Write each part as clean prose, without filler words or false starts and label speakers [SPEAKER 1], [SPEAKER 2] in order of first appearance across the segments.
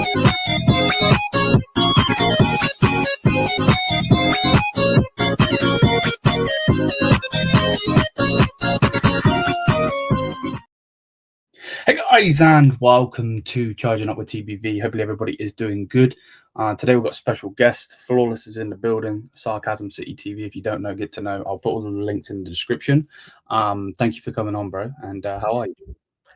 [SPEAKER 1] Hey guys, and welcome to Charging Up With TBV. Hopefully everybody is doing good. Today we've got a special guest. Flawless is in the building. Sarcasm City TV. If you don't know, get to know. I'll put all the links in the description. Thank you for coming on, bro. And how are you?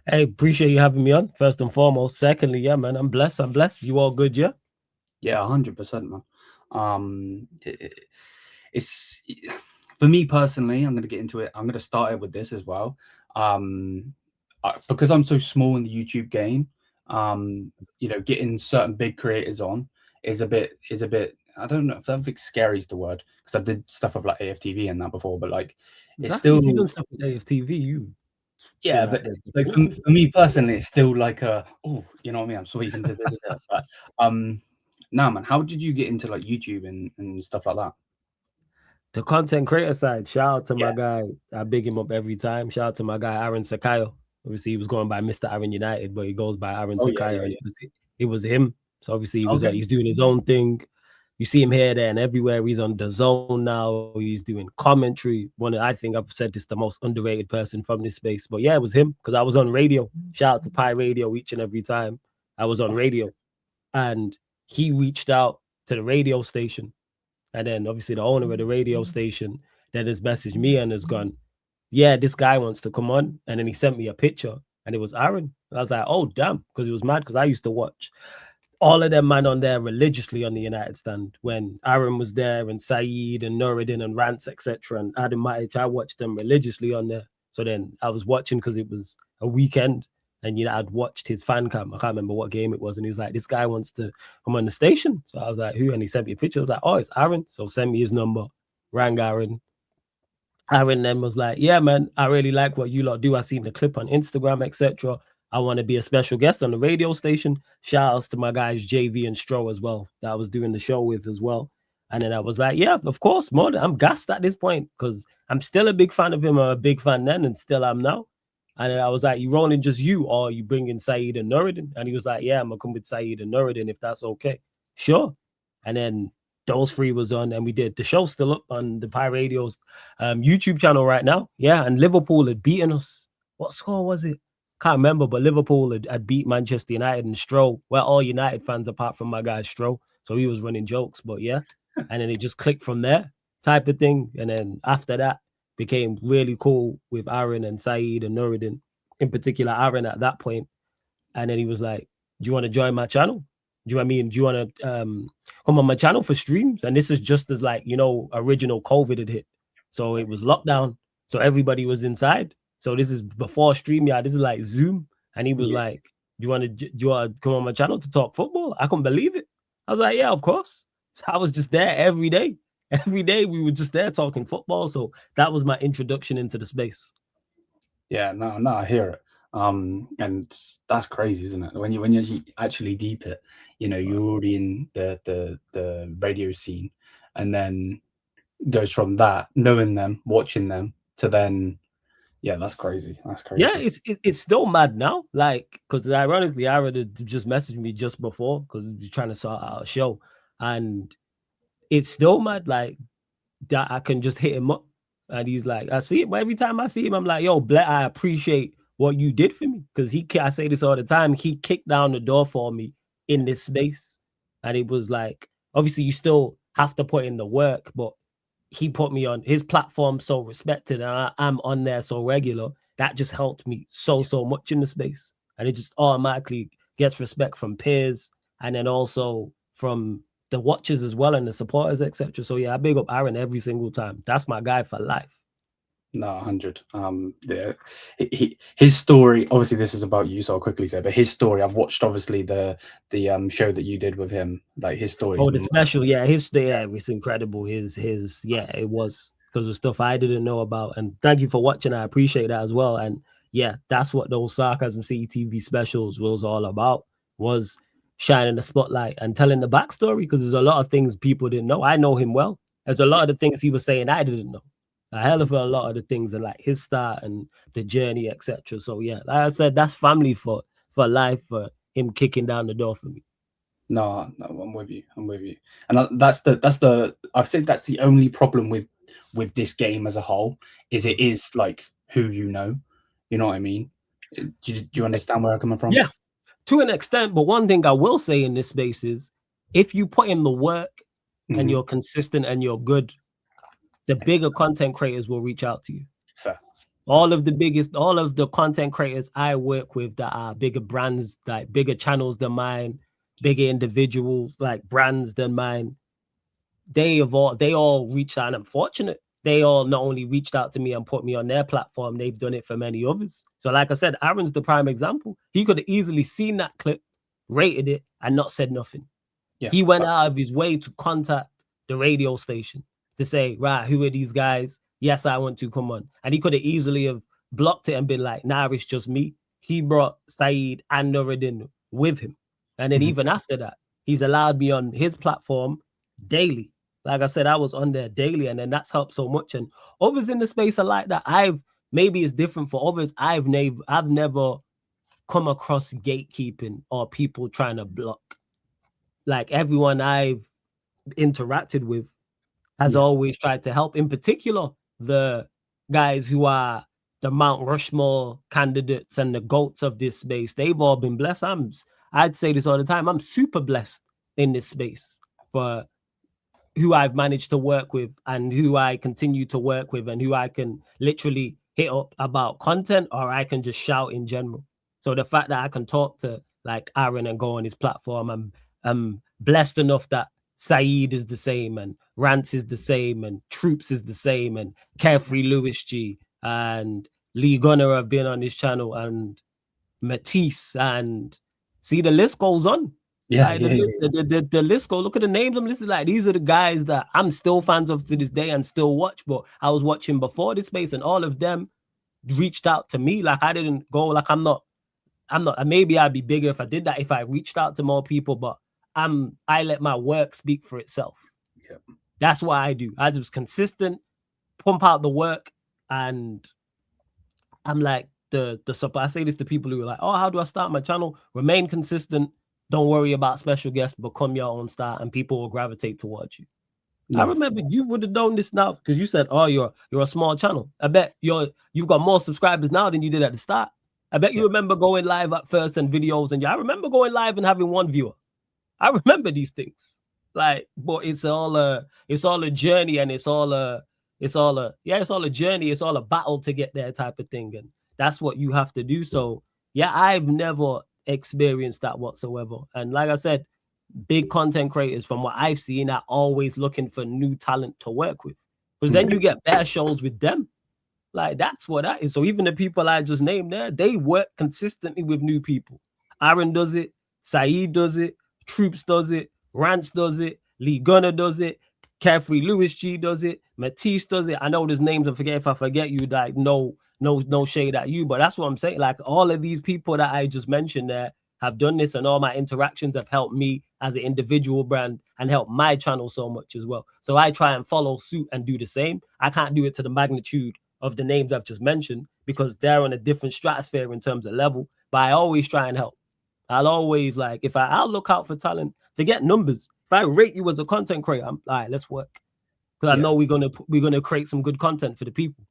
[SPEAKER 2] Hey, appreciate you having me on, first and foremost. Secondly, yeah, man, I'm blessed. You all good, yeah?
[SPEAKER 1] Yeah, 100%, man. It's for me personally, I'm going to get into it. I'm going to start it with this as well. Because I'm so small in the YouTube game, getting certain big creators on is a bit. I don't know if I think scary is the word, because I did stuff with like AFTV and that before, but like it's still.
[SPEAKER 2] If you done stuff with AFTV,
[SPEAKER 1] yeah, but like for me personally, it's still like you know what I mean. I'm speaking to this, but nah, man, how did you get into like YouTube and stuff like that?
[SPEAKER 2] The content creator side. Shout out to my guy. I big him up every time. Shout out to my guy Aaron Sakayo. Obviously, he was going by Mr. Aaron United, but he goes by Aaron Sakayo. Yeah. It was him. So obviously, he was he's doing his own thing. You see him here, there, and everywhere. He's on the zone now. He's doing commentary. I think I've said this, the most underrated person from this space. But yeah, it was him, because I was on radio. Shout out to Pi Radio each and every time I was on radio. And he reached out to the radio station. And then obviously the owner of the radio station then has messaged me and has gone, yeah, this guy wants to come on. And then he sent me a picture and it was Aaron. And I was like, oh, damn, because it was mad, because I used to watch all of them man on there religiously on the United stand when Aaron was there, and Saeed and Nuruddin and Rance, etc. And Adam Matic, I watched them religiously on there. So then I was watching because it was a weekend. And, I'd watched his fan cam. I can't remember what game it was. And he was like, this guy wants to come on the station. So I was like, who? And he sent me a picture. I was like, oh, it's Aaron. So send me his number. Rang Aaron. Aaron then was like, yeah, man, I really like what you lot do. I seen the clip on Instagram, etc. I want to be a special guest on the radio station. Shout outs to my guys, JV and Stro as well, that I was doing the show with as well. And then I was like, yeah, of course, I'm gassed at this point, because I'm still a big fan of him. I'm a big fan then and still am now. And then I was like, you rolling just you, or you bringing Saeed and Nuruddin? And he was like, yeah, I'm going to come with Saeed and Nuruddin if that's okay. Sure. And then those three was on, and we did. The show's still up on the Pi Radio's YouTube channel right now. Yeah, and Liverpool had beaten us. What score was it? Can't remember, but Liverpool had beat Manchester United, and Stro. We're all United fans apart from my guy Stro. So he was running jokes, but yeah. And then it just clicked from there type of thing. And then after that, became really cool with Aaron and Saeed and Nuruddin, in particular Aaron at that point. And then he was like, do you want to join my channel? Do you know what I mean? Do you want to come on my channel for streams? And this is just as original COVID had hit. So it was lockdown. So everybody was inside. So this is before StreamYard. This is like Zoom. And he was like, do you want to come on my channel to talk football? I couldn't believe it. I was like, yeah, of course. So I was just there every day. Every day we were just there talking football. So that was my introduction into the space.
[SPEAKER 1] Yeah, no, I hear it. And that's crazy, isn't it? When you actually deep it, you're already in the radio scene, and then goes from that, knowing them, watching them, to then, yeah, that's crazy. That's crazy.
[SPEAKER 2] Yeah, it's still mad now. Like, because ironically, Aaron had just messaged me just before, because he was trying to sort out a show, and it's still mad, like, that I can just hit him up. And he's like, I see it. But every time I see him, I'm like, yo, Black, I appreciate what you did for me. Because I say this all the time, he kicked down the door for me in this space. And it was like, obviously, you still have to put in the work, but he put me on his platform so respected, and I'm on there so regular. That just helped me so much in the space. And it just automatically gets respect from peers, and then also from the watchers as well, and the supporters, etc. So yeah, I big up Aaron every single time. That's my guy for life.
[SPEAKER 1] No, 100. Yeah, his story. Obviously, this is about you, so I'll quickly say. But his story, I've watched obviously the show that you did with him. Like his story.
[SPEAKER 2] Oh, the special, yeah, it's incredible. His, yeah, it was, because of stuff I didn't know about. And thank you for watching. I appreciate that as well. And yeah, that's what those Sarcasm City TV specials was all about. Was shining the spotlight and telling the backstory, because there's a lot of things people didn't know. I know him well. There's a lot of the things he was saying I didn't know. A hell of a lot of the things, and like his start and the journey, etc. So yeah, like I said, that's family for life, for him kicking down the door for me.
[SPEAKER 1] No, I'm with you. And I think that's the only problem with this game as a whole, is it is like who you know. You know what I mean? Do you understand where I'm coming from?
[SPEAKER 2] Yeah, to an extent. But one thing I will say in this space is, if you put in the work and you're consistent and you're good, the bigger content creators will reach out to you.
[SPEAKER 1] Fair.
[SPEAKER 2] All of the content creators I work with that are bigger brands, like bigger channels than mine, bigger individuals, like brands than mine, they all reached out. And I'm fortunate. They all not only reached out to me and put me on their platform, they've done it for many others. So like I said, Aaron's the prime example. He could have easily seen that clip, rated it, and not said nothing. Yeah. He went out of his way to contact the radio station to say, right, who are these guys? Yes, I want to come on. And he could have easily have blocked it and been like, nah, it's just me. He brought Saeed and Nuruddin with him. And then even after that, he's allowed me on his platform daily. Like I said, I was on there daily, and then that's helped so much. And others in the space are like that. Maybe it's different for others. I've never come across gatekeeping or people trying to block. Like everyone I've interacted with has always tried to help. In particular, the guys who are the Mount Rushmore candidates and the GOATs of this space, they've all been blessed. I'd say this all the time. I'm super blessed in this space for who I've managed to work with and who I continue to work with and who I can literally hit up about content, or I can just shout in general. So the fact that I can talk to like Aaron and go on his platform, I'm blessed enough that Saeed is the same, and Rance is the same, and Troopz is the same, and Carefree Lewis G and Lee Gunner have been on this channel, and Matisse, and see, the list goes on. The list goes. Look at the names I'm listed. Like, these are the guys that I'm still fans of to this day and still watch. But I was watching before this space, and all of them reached out to me. Like, I didn't go. Like, I'm not. Maybe I'd be bigger if I did that, if I reached out to more people. But I let my work speak for itself.
[SPEAKER 1] Yep.
[SPEAKER 2] That's what I do. I just consistent, pump out the work, and I'm like the support. I say this to people who are like, oh, how do I start my channel? Remain consistent. Don't worry about special guests. Become your own star, and people will gravitate towards you. No. I remember you would have known this now, because you said, "Oh, you're a small channel." I bet you've got more subscribers now than you did at the start. I bet you remember going live at first and videos, and I remember going live and having one viewer. I remember these things. Like, but it's all a journey, and it's all a journey. It's all a battle to get there, type of thing, and that's what you have to do. So yeah, I've never experienced that whatsoever. And like I said, big content creators, from what I've seen, are always looking for new talent to work with, because then you get better shows with them. Like, that's what that is. So even the people I just named there, they work consistently with new people. Aaron does it, Saeed does it, Troopz does it, Rance does it, Lee Gunner does it, Carefree Lewis G does it, Matisse does it. I know there's names I forget. If I forget you, like, no shade at you, but that's what I'm saying. Like, all of these people that I just mentioned there have done this, and all my interactions have helped me as an individual brand and helped my channel so much as well. So I try and follow suit and do the same. I can't do it to the magnitude of the names I've just mentioned, because they're on a different stratosphere in terms of level, but I always try and help. I'll always, like, if I'll look out for talent, forget numbers. If I rate you as a content creator, I'm all right, let's work, because I know we're gonna create some good content for the people.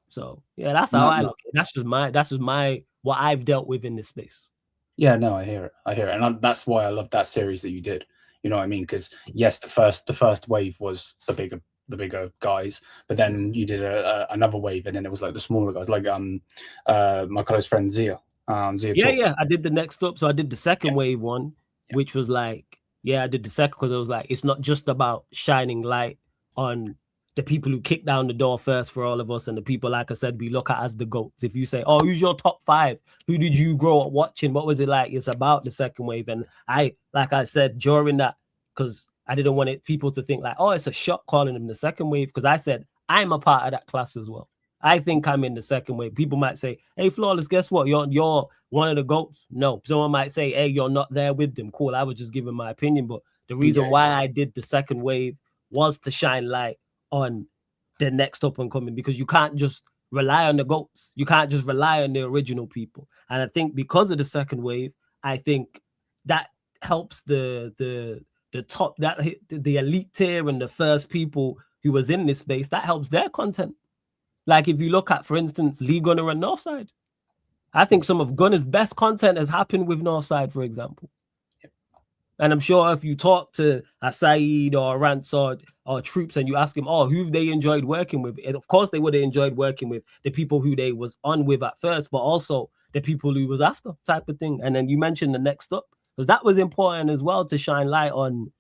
[SPEAKER 2] So yeah, that's how I look at it. That's just my what I've dealt with in this space.
[SPEAKER 1] Yeah, no, I hear it, and that's why I love that series that you did. You know what I mean? Because yes, the first wave was the bigger guys, but then you did another wave, and then it was like the smaller guys, like my close friend Zia.
[SPEAKER 2] Yeah, I did the next up. So I did the second wave one, which was like, I did the second, because it was like, it's not just about shining light on the people who kicked down the door first for all of us, and the people, like I said, we look at as the GOATs. If you say, oh, who's your top 5? Who did you grow up watching? What was it like? It's about the second wave. And like I said, during that, because I didn't want people to think like, oh, it's a shot calling them the second wave, because I said, I'm a part of that class as well. I think I'm in the second wave. People might say, hey, Flawless, guess what? You're one of the GOATs. No. Someone might say, hey, you're not there with them. Cool. I was just giving my opinion. But the reason why I did the second wave was to shine light on the next up and coming, because you can't just rely on the GOATs. You can't just rely on the original people. And I think because of the second wave, I think that helps the top, that the elite tier and the first people who was in this space, that helps their content. Like if you look at, for instance, Lee Gunner and Northside, I think some of Gunner's best content has happened with Northside, for example. And I'm sure if you talk to a Saeed or a Rance or Troopz and you ask him, oh, who they enjoyed working with, and of course they would have enjoyed working with the people who they was on with at first, but also the people who was after, type of thing. And then you mentioned the next up, because that was important as well to shine light on.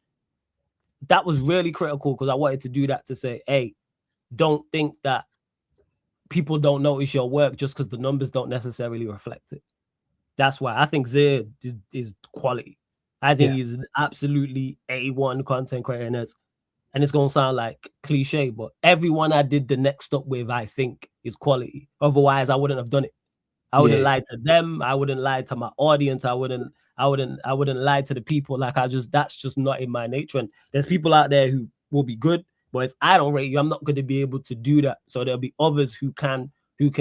[SPEAKER 2] That was really critical, because I wanted to do that to say, hey, don't think that people don't notice your work just because the numbers don't necessarily reflect it. That's why I think Zay is quality. I think he's absolutely A1 content creator, and it's going to sound like cliche, but everyone I did the next up with, I think, is quality. Otherwise, I wouldn't have done it. I wouldn't lie to them. I wouldn't lie to my audience. I wouldn't lie to the people. Like, that's just not in my nature. And there's people out there who will be good, but if I don't rate you, I'm not going to be able to do that. So there'll be others who can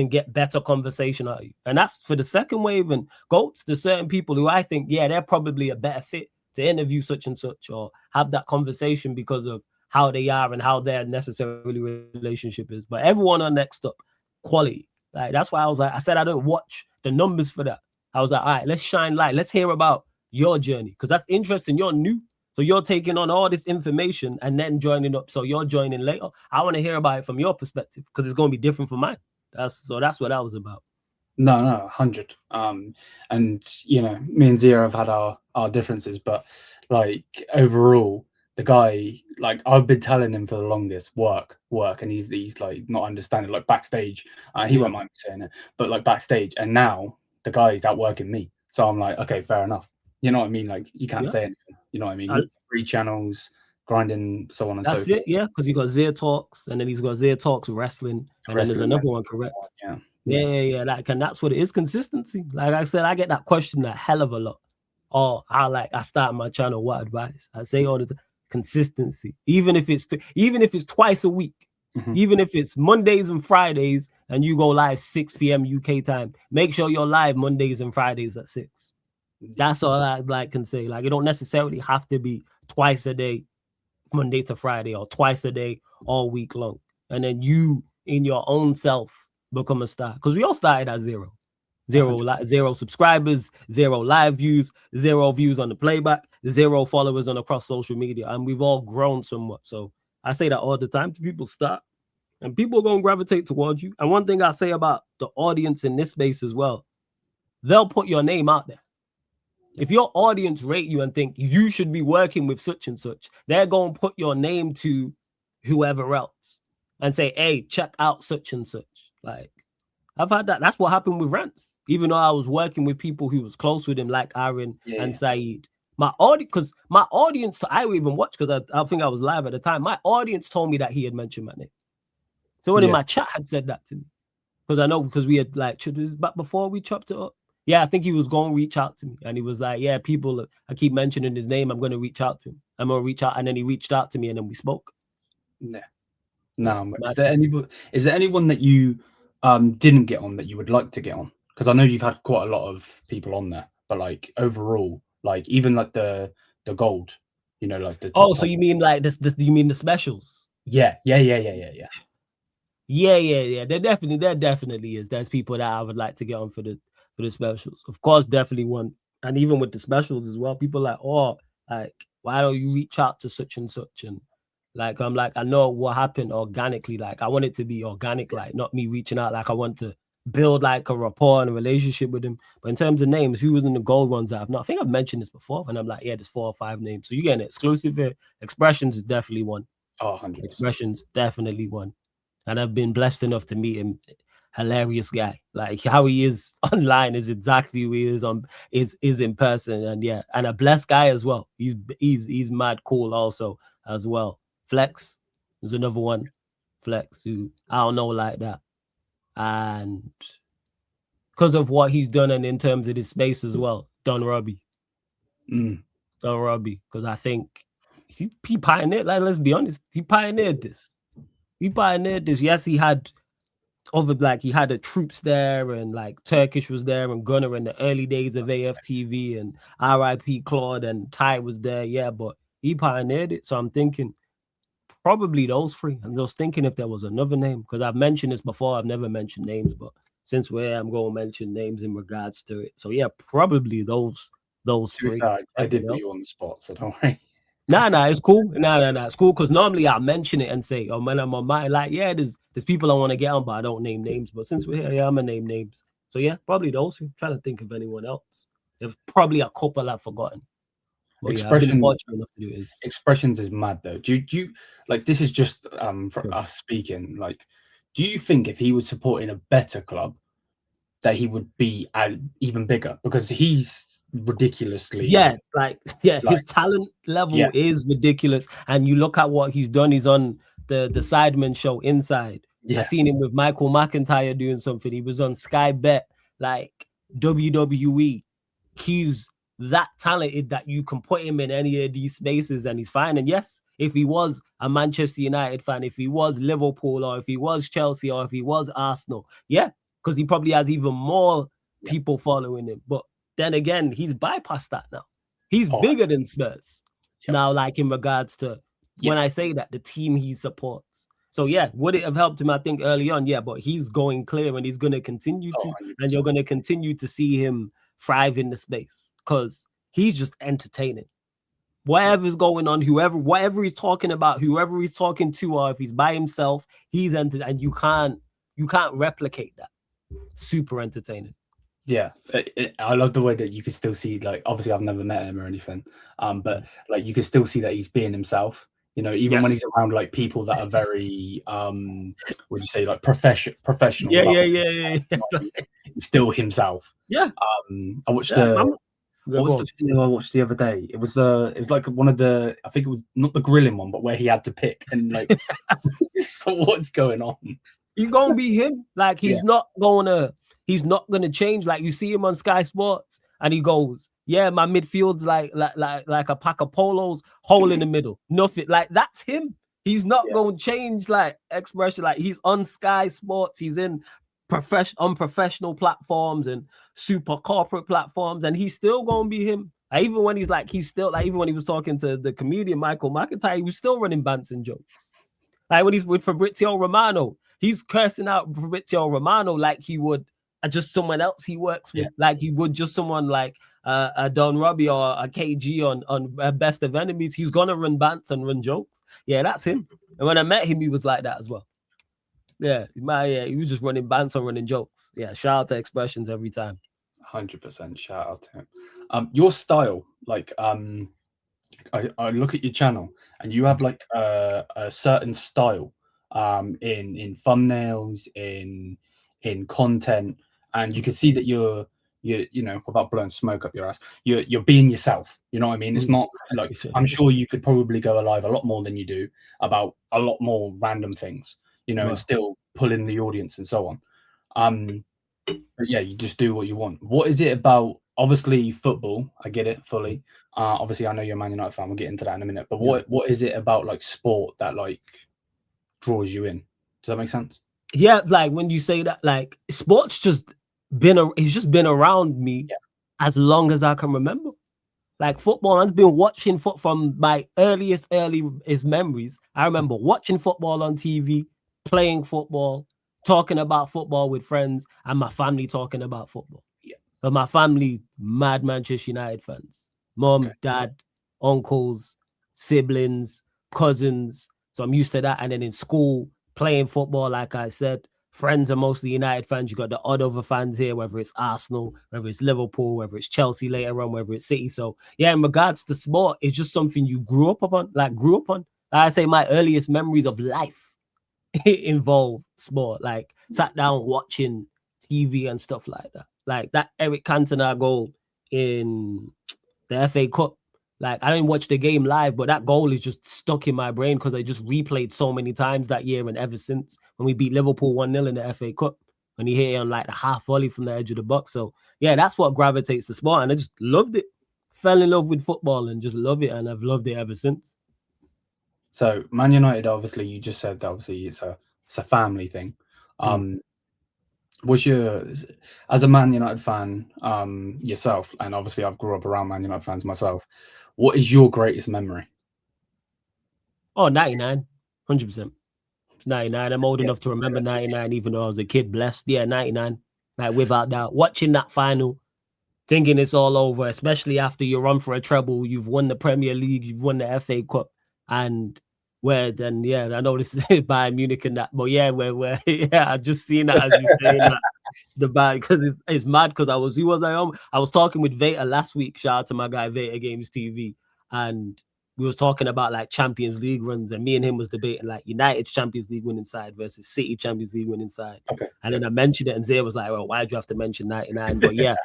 [SPEAKER 2] get better conversation out of you. And that's for the second wave and GOATs, the certain people who I think, they're probably a better fit to interview such and such or have that conversation because of how they are and how their necessarily relationship is. But everyone on Next Up, quality. Like, that's why I said I don't watch the numbers for that. I was like, all right, let's shine light. Let's hear about your journey, because that's interesting. You're new. So you're taking on all this information and then joining up. So you're joining later. I want to hear about it from your perspective, because it's going to be different from mine. That's what that was about.
[SPEAKER 1] No, 100. And me and Zia have had our differences, but like overall, the guy, like I've been telling him for the longest, work, and he's like not understanding. Like backstage, he won't mind me saying it, but like backstage, and now the guy's outworking me. So I'm like, okay, fair enough. You know what I mean? Like you can't say anything. You know what I mean? 3 channels, grinding, so on and so forth.
[SPEAKER 2] That's it, yeah, because he got Zia Talks, and then he's got Zia Talks Wrestling, and then there's another one, correct? Yeah. Like, and that's what it is, consistency. Like I said, I get that question a hell of a lot. Oh, I start my channel, what advice? I say all the time, consistency. Even if it's twice a week, even if it's Mondays and Fridays, and you go live 6 p.m. UK time, make sure you're live Mondays and Fridays at 6. That's all I can say. Like, it don't necessarily have to be twice a day, Monday to Friday, or twice a day all week long. And then you, in your own self, become a star. Because we all started at zero subscribers, 0 live views, 0 views on the playback, 0 followers on across social media, and we've all grown somewhat. So I say that all the time. People start, and people are going to gravitate towards you. And one thing I say about the audience in this space as well, they'll put your name out there. If your audience rate you and think you should be working with such and such, they're going to put your name to whoever else and say, hey, check out such and such. Like, I've had that. That's what happened with Rance. Even though I was working with people who was close with him, like Aaron and Saeed. My audience, I would even watch, because I think I was live at the time. My audience told me that he had mentioned my name. Someone in my chat had said that to me. Because we had, like, back before we chopped it up. Yeah, I think he was going to reach out to me. And he was like, yeah, people, I keep mentioning his name. I'm going to reach out to him. I'm going to reach out. And then he reached out to me, and then we spoke.
[SPEAKER 1] No. Is there anyone that you didn't get on that you would like to get on? Because I know you've had quite a lot of people on there, but like overall, like even like the gold, like the top.
[SPEAKER 2] So you mean like this? You mean the specials?
[SPEAKER 1] Yeah.
[SPEAKER 2] There definitely is. There's people that I would like to get on for the specials. Of course, definitely one. And even with the specials as well, people like, oh, like, why don't you reach out to such and such? And like, I'm like, I know what happened organically. Like, I want it to be organic, like not me reaching out. Like, I want to build like a rapport and a relationship with him. But in terms of names, who was in the gold ones that I've not? I think I've mentioned this before, and I'm like, yeah, there's 4 or 5 names. So you get an exclusive here. Expressions is definitely one.
[SPEAKER 1] 100%.
[SPEAKER 2] Expressions definitely one. And I've been blessed enough to meet him. Hilarious guy. Like, how he is online is exactly who he is in person. And yeah, and a blessed guy as well. He's mad cool also as well. Flex is another one. Flex, who I don't know like that. And because of what he's done and in terms of his space as well, Don Robbie. Don Robbie, because I think he pioneered, like, let's be honest, he pioneered this. Yes, he had other, like he had a Troopz there, and like Turkish was there, and Gunner in the early days of AFTV, and RIP Claude and Ty was there. Yeah, but he pioneered it. So I'm thinking probably those three. I'm just thinking if there was another name, because I've mentioned this before. I've never mentioned names, but since we're, I'm going to mention names in regards to it. So yeah, probably those three.
[SPEAKER 1] I did put you on the spot, so don't worry.
[SPEAKER 2] Nah, it's cool. Nah, it's cool, because normally I mention it and say, oh man, I'm on my, like, yeah, there's people I want to get on, but I don't name names. But since we're here, yeah, I'm gonna name names. So yeah, probably those. I'm trying to think of anyone else. There's probably a couple I've forgotten. But yeah, I've been fortunate enough to do it.
[SPEAKER 1] Expressions is mad though. Do you like, this is just for us speaking, like, do you think if he was supporting a better club that he would be even bigger? Because he's ridiculously
[SPEAKER 2] his talent level is ridiculous, and you look at what he's done. He's on the Sidemen show Inside. I seen him with Michael McIntyre doing something. He was on Sky Bet, like WWE. He's that talented that you can put him in any of these spaces and he's fine. And yes, if he was a Manchester United fan, if he was Liverpool, or if he was Chelsea, or if he was Arsenal, because he probably has even more people following him. But then again, he's bypassed that now. He's bigger than Spurs now, like in regards to when I say that, the team he supports. So yeah, would it have helped him? I think early on, but he's going clear, and he's going to continue to, 100%. And you're going to continue to see him thrive in the space, because he's just entertaining. Whatever's going on, whatever he's talking about, whoever he's talking to, or if he's by himself, he's entertaining, and you can't replicate that. Super entertaining.
[SPEAKER 1] Yeah, I love the way that you can still see, like, obviously I've never met him or anything, but like you can still see that he's being himself, you know, even when he's around like people that are very would you say, like professional. He's still himself.
[SPEAKER 2] I
[SPEAKER 1] watched what was the video I watched the other day? It was like one of the, I think it was not the grilling one, but where he had to pick, and like so what's going on?
[SPEAKER 2] He's gonna be him. Like he's not gonna change. Like you see him on Sky Sports, and he goes, "Yeah, my midfield's like a pack of polos, hole in the middle, nothing." Like that's him. He's not gonna change like expression. Like he's on Sky Sports. He's in unprofessional platforms and super corporate platforms, and he's still gonna be him. Like, even when even when he was talking to the comedian Michael McIntyre, he was still running bants and jokes. Like when he's with Fabrizio Romano, he's cursing out Fabrizio Romano like he would just someone else he works with, like he would just someone like a Don Robbie or a KG on Best of Enemies. He's gonna run bants and run jokes. Yeah, that's him. And when I met him, he was like that as well. He was just running bants and running jokes. Yeah, shout out to Expressions every time.
[SPEAKER 1] 100% shout out to him. Your style, like I look at your channel, and you have like a certain style in thumbnails, in content, and you can see that you're you know, without blowing smoke up your ass, you're being yourself. You know what I mean? It's not like, I'm sure you could probably go alive a lot more than you do about a lot more random things, you know, and still pull in the audience and so on. But yeah, you just do what you want. What is it about? Obviously football, I get it fully. Obviously I know you're a Man United fan, we'll get into that in a minute, but what is it about like sport that like draws you in? Does that make sense?
[SPEAKER 2] Yeah, like when you say that, like sports it's just been around me as long as I can remember. Like football, I've been watching from my earliest memories. I remember watching football on TV, playing football, talking about football with friends, and my family talking about football. But my family, mad Manchester United fans. Mom, dad, uncles, siblings, cousins. So I'm used to that. And then in school, playing football, like I said, friends are mostly United fans. You got the odd other fans here, whether it's Arsenal, whether it's Liverpool, whether it's Chelsea later on, whether it's City. So yeah, in regards to sport, it's just something you grew up on. Like I say my earliest memories of life involve sport. Like sat down watching TV and stuff like that. Like that Eric Cantona goal in the FA Cup. Like I didn't watch the game live, but that goal is just stuck in my brain because I just replayed so many times that year and ever since when we beat Liverpool 1-0 in the FA Cup. When he hit it on like the half volley from the edge of the box. So yeah, that's what gravitates to sport, and I just loved it. Fell in love with football and just love it, and I've loved it ever since.
[SPEAKER 1] So Man United, obviously, you just said that obviously it's a family thing. was your, as a Man United fan yourself, and obviously I've grew up around Man United fans myself, what is your greatest memory?
[SPEAKER 2] Oh, 99, 100%. It's 99. I'm old enough to remember 99, even though I was a kid. Blessed. Yeah, 99. Like, without doubt. Watching that final, thinking it's all over, especially after you run for a treble, you've won the Premier League, you've won the FA Cup, and where then, yeah, I know this is Bayern Munich and that, but yeah, where yeah, I just seen that as you saying that. The bad, because it's mad, because I was talking with Veta last week. Shout out to my guy Veta Games TV, and we was talking about like Champions League runs, and me and him was debating like United's Champions League winning side versus City Champions League winning side.
[SPEAKER 1] Okay.
[SPEAKER 2] And then I mentioned it, and Zay was like, "Well, why'd you have to mention 99?" But yeah,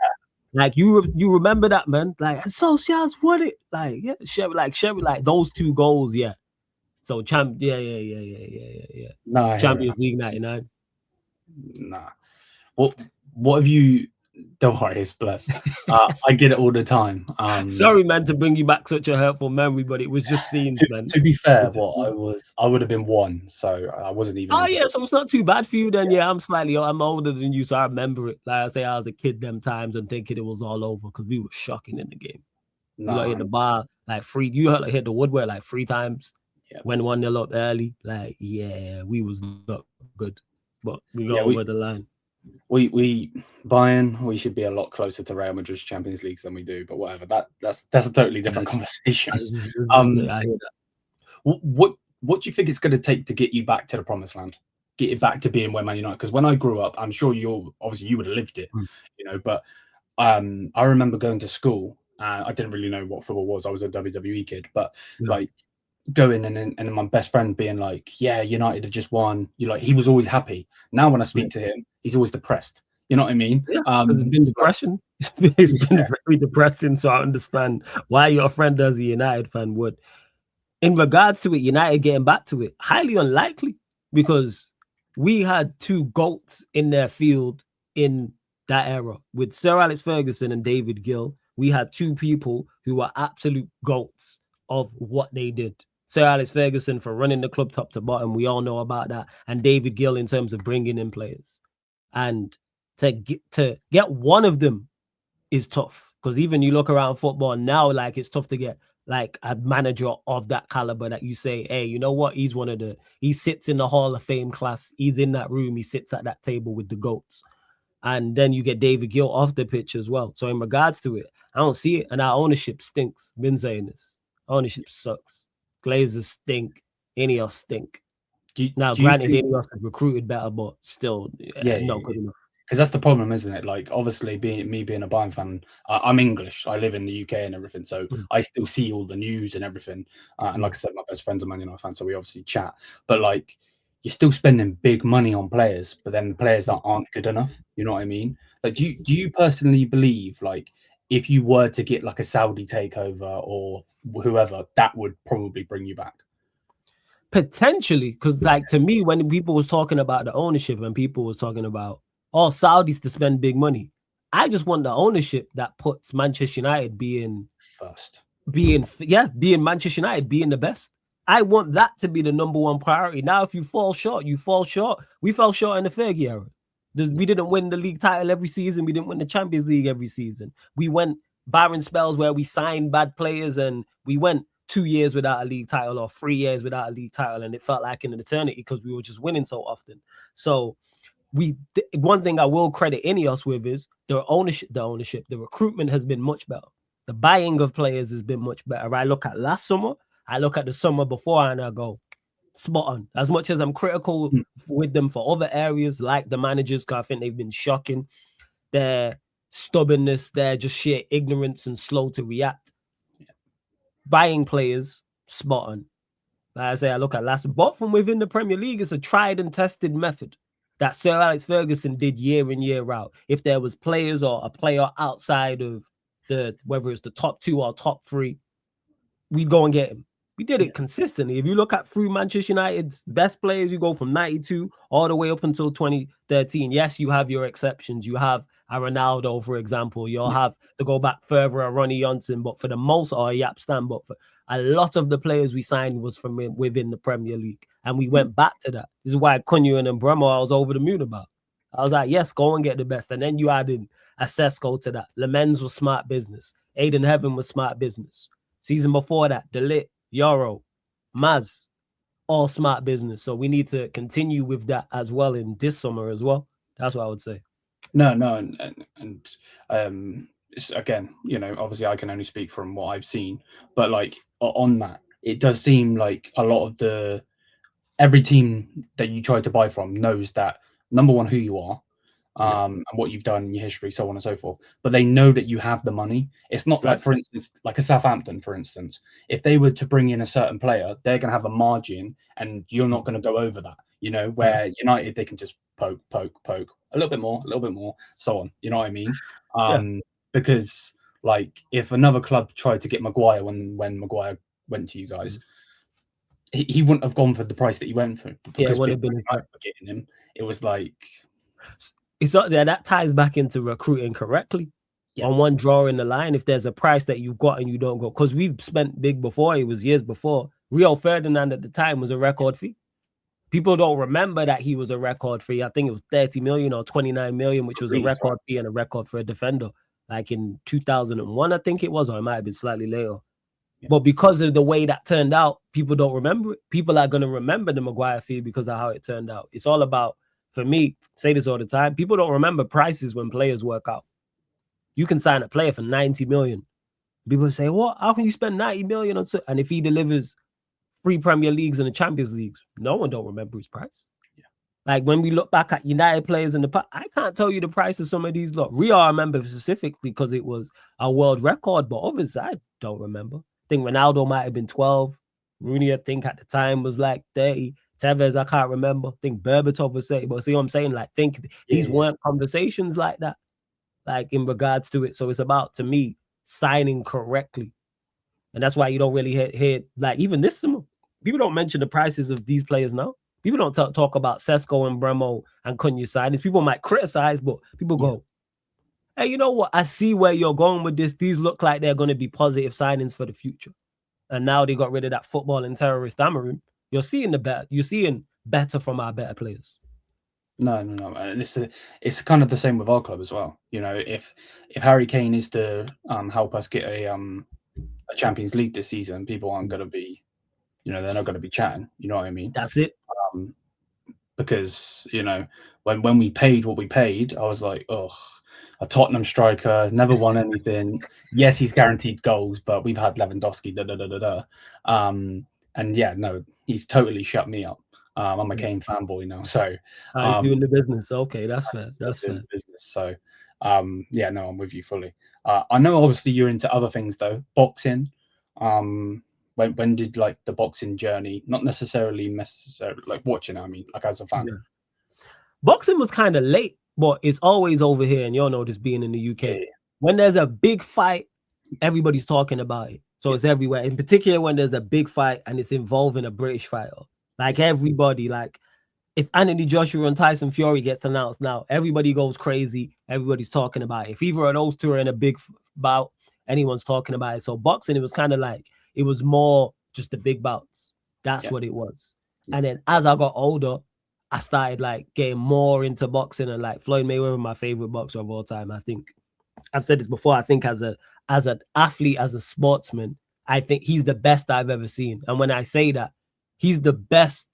[SPEAKER 2] like you remember that, man? Like Solskjaer's won it, like yeah, Sherry, like those two goals, yeah. So yeah.
[SPEAKER 1] No,
[SPEAKER 2] Champions League 99.
[SPEAKER 1] Nah. What have you? Don't worry, it's blessed. I get it all the time.
[SPEAKER 2] Sorry, man, to bring you back such a hurtful memory, but it was just scenes, man.
[SPEAKER 1] To be fair, I would have been 1, so I wasn't even.
[SPEAKER 2] Oh yeah, so it's not too bad for you then. Yeah, I'm older than you, so I remember it. Like I say, I was a kid them times and thinking it was all over because we were shocking in the game. You like hit the bar like 3. You like hit the woodwork like 3 times. Yeah. When 1-0 up early, like yeah, we was not good, but we got over the line.
[SPEAKER 1] We Bayern, we should be a lot closer to Real Madrid's Champions Leagues than we do, but whatever. That's a totally different conversation.
[SPEAKER 2] I hear that.
[SPEAKER 1] What do you think it's going to take to get you back to the promised land? Get it back to being where Man United? Because when I grew up, I'm sure you would have lived it, you know. But I remember going to school. I didn't really know what football was. I was a WWE kid, but like going and my best friend being like, "Yeah, United have just won." He was always happy. Now when I speak to him, he's always depressed. You know what I mean?
[SPEAKER 2] Yeah, it's been depression. It's been very depressing. So I understand why your friend as a United fan would. In regards to it, United getting back to it, highly unlikely, because we had 2 GOATs in their field in that era. With Sir Alex Ferguson and David Gill, we had 2 people who were absolute GOATs of what they did. Sir Alex Ferguson for running the club top to bottom, we all know about that, and David Gill in terms of bringing in players. And to get one of them is tough, because even you look around football now, like it's tough to get like a manager of that caliber that you say, hey, you know what? He sits in the Hall of Fame class. He's in that room. He sits at that table with the GOATs. And then you get David Gill off the pitch as well. So in regards to it, I don't see it. And our ownership stinks. Been saying this. Ownership sucks. Glazers stink. Ineos stink. Granted, Ineos have recruited better, but still not good enough.
[SPEAKER 1] Because that's the problem, isn't it? Like, obviously, being a Bayern fan, I'm English. I live in the UK and everything, so I still see all the news and everything. And like I said, my best friend's a Man United fan, so we obviously chat. But like, you're still spending big money on players, but then the players that aren't good enough. You know what I mean? Like, do you personally believe, like, if you were to get like a Saudi takeover or whoever, that would probably bring you back?
[SPEAKER 2] Potentially, because like to me, when people was talking about the ownership and people was talking about all Saudis to spend big money, I just want the ownership that puts Manchester United being
[SPEAKER 1] first,
[SPEAKER 2] being Manchester United being the best. I want that to be the number 1 priority. Now, if you fall short, you fall short. We fell short in the Fergie era. We didn't win the league title every season. We didn't win the Champions League every season. We went barren spells where we signed bad players, and we went 2 years without a league title or 3 years without a league title, and it felt like an eternity because we were just winning so often. So one thing I will credit Ineos with is the ownership, the recruitment has been much better. The buying of players has been much better. I look at last summer, I look at the summer before, and I go, spot on. As much as I'm critical with them for other areas, like the managers, because I think they've been shocking. Their stubbornness, their just sheer ignorance and slow to react. Buying players, spot on. Like I say, I look at last, but from within the Premier League, it's a tried and tested method that Sir Alex Ferguson did year in, year out. If there was players or a player outside of whether it's the top 2 or top 3, we'd go and get him. We did it consistently. If you look at through Manchester United's best players, you go from 92 all the way up until 2013. Yes, you have your exceptions. You have a Ronaldo, for example. You'll have to go back further, a Ronnie Johnson, but for the most, or Yap Stam, but for a lot of the players we signed was from within the Premier League. And we went back to that. This is why Cunha and Bremer I was over the moon about. I was like, yes, go and get the best. And then you added a Sesko to that. Lemens was smart business. Aiden Heaven was smart business. Season before that, Delit, Yoro, Maz, all smart business. So we need to continue with that as well in this summer as well. That's what I would say.
[SPEAKER 1] No, it's, again, you know, obviously I can only speak from what I've seen, but like on that, it does seem like a lot of every team that you try to buy from knows that, number one, who you are, and what you've done in your history, so on and so forth. But they know that you have the money. It's not like, for instance, like a Southampton, for instance, if they were to bring in a certain player, they're going to have a margin, and you're not going to go over that. You know, where United, they can just poke, a little bit more, so on. You know what I mean? Because like if another club tried to get Maguire when Maguire went to you guys, he wouldn't have gone for the price that he went for, because
[SPEAKER 2] would have been
[SPEAKER 1] getting him. It was like,
[SPEAKER 2] it's not there. That ties back into recruiting correctly. On one draw in the line, if there's a price that you've got and you don't go, because we've spent big before. It was years before. Rio Ferdinand at the time was a record fee. People don't remember that he was a record fee. I think it was 30 million or 29 million, which was a record fee and a record for a defender. Like in 2001, I think it was, or it might have been slightly later. But because of the way that turned out, people don't remember it. People are going to remember the Maguire fee because of how it turned out. It's all about, for me, say this all the time, people don't remember prices when players work out. You can sign a player for 90 million. People say, what? How can you spend 90 million on? And if he delivers 3 Premier Leagues and the Champions Leagues, no one don't remember his price. Like when we look back at United players in the past, I can't tell you the price of some of these. Look, Rio I remember specifically because it was a world record, but others I don't remember. I think Ronaldo might have been 12. Rooney, I think at the time was like 30. Tevez, I can't remember. I think Berbatov was 30. But see what I'm saying? Like, these weren't conversations like that, like in regards to it. So it's about, to me, signing correctly. And that's why you don't really hear like even this summer, people don't mention the prices of these players now. People don't talk about Sesko and Bremo and Cunha signings. People might criticize, but people go, hey, you know what? I see where you're going with this. These look like they're going to be positive signings for the future. And now they got rid of that football and terrorist Amarim. You're seeing better from our better players.
[SPEAKER 1] No. And it's kind of the same with our club as well. You know, if Harry Kane is to help us get a Champions League this season, people aren't going to be, you know, they're not going to be chatting. You know what I mean?
[SPEAKER 2] That's it.
[SPEAKER 1] Because, you know, when we paid what we paid, I was like, oh, a Tottenham striker, never won anything. Yes, he's guaranteed goals, but we've had Lewandowski, and yeah, no, he's totally shut me up. I'm a Kane fanboy now, so
[SPEAKER 2] he's doing the business. Okay, that's fair. That's fair.
[SPEAKER 1] Business. So, yeah, no, I'm with you fully. I know, obviously, you're into other things though, boxing. When did like the boxing journey? Not necessarily like watching. I mean, like as a fan.
[SPEAKER 2] Yeah. Boxing was kind of late, but it's always over here, and you'll know this being in the UK. Yeah. When there's a big fight, everybody's talking about it. So it's everywhere. In particular, when there's a big fight and it's involving a British fighter, like everybody, like if Anthony Joshua and Tyson Fury gets announced now, everybody goes crazy. Everybody's talking about it. If either of those two are in a big bout, anyone's talking about it. So boxing, it was kind of like, it was more just the big bouts. That's what it was. And then as I got older, I started like getting more into boxing, and like Floyd Mayweather, my favorite boxer of all time. I think I've said this before. I think as an athlete, as a sportsman, I think he's the best I've ever seen. And when I say that, he's the best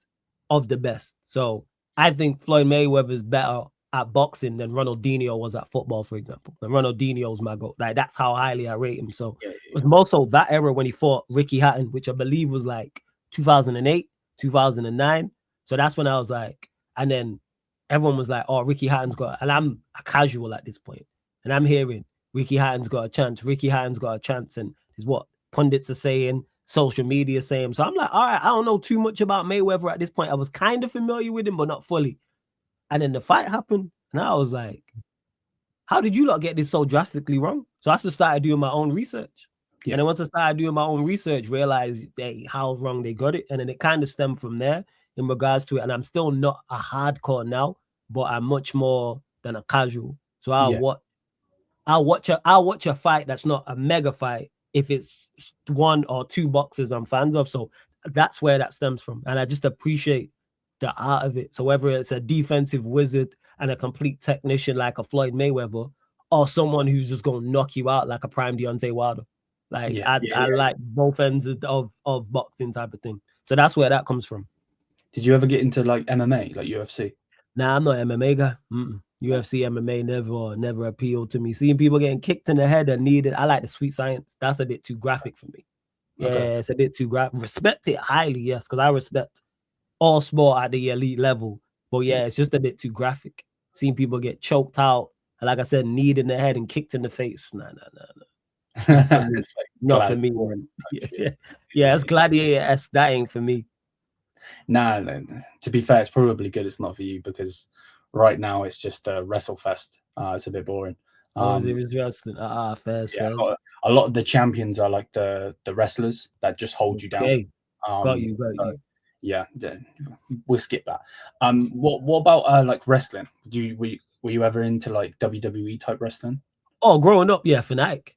[SPEAKER 2] of the best. So I think Floyd Mayweather is better at boxing than Ronaldinho was at football, for example. And Ronaldinho's my goat. Like that's how highly I rate him. So it was more so that era when he fought Ricky Hatton, which I believe was like 2008, 2009. So that's when I was like, and then everyone was like, oh, Ricky Hatton's got, and I'm a casual at this point. And I'm hearing Ricky Hatton's got a chance. Ricky Hatton's got a chance. And is what pundits are saying, social media saying. So I'm like, all right, I don't know too much about Mayweather at this point. I was kind of familiar with him, but not fully. And then the fight happened. And I was like, how did you lot get this so drastically wrong? So I just started doing my own research. And then once I started doing my own research, realized how wrong they got it. And then it kind of stemmed from there in regards to it. And I'm still not a hardcore now, but I'm much more than a casual. So I'll watch a fight that's not a mega fight if it's 1 or 2 boxers I'm fans of. So that's where that stems from. And I just appreciate the art of it. So whether it's a defensive wizard, and a complete technician like a Floyd Mayweather, or someone who's just gonna knock you out like a prime Deontay Wilder. Like I like both ends of boxing type of thing. So that's where that comes from.
[SPEAKER 1] Did you ever get into like MMA, like UFC?
[SPEAKER 2] Nah, I'm not an MMA guy. UFC, MMA never appealed to me. Seeing people getting kicked in the head and needed, I like the sweet science. That's a bit too graphic for me. Yeah, okay. It's a bit too graphic. Respect it highly, yes, because I respect all sport at the elite level. But yeah, it's just a bit too graphic. Seeing people get choked out, and like I said, kneed in the head and kicked in the face. Nah. It's like not for me. Yeah, it's gladiator-esque. That ain't for me.
[SPEAKER 1] Nah, to be fair, it's probably good it's not for you, because right now it's just a wrestle fest. It's a bit boring.
[SPEAKER 2] It wrestling. Fairs.
[SPEAKER 1] A lot of the champions are like the wrestlers that just hold you down.
[SPEAKER 2] Got you.
[SPEAKER 1] Yeah, we'll skip that. What about like wrestling? Were you ever into like WWE type wrestling?
[SPEAKER 2] Oh, growing up, yeah, Fanatic.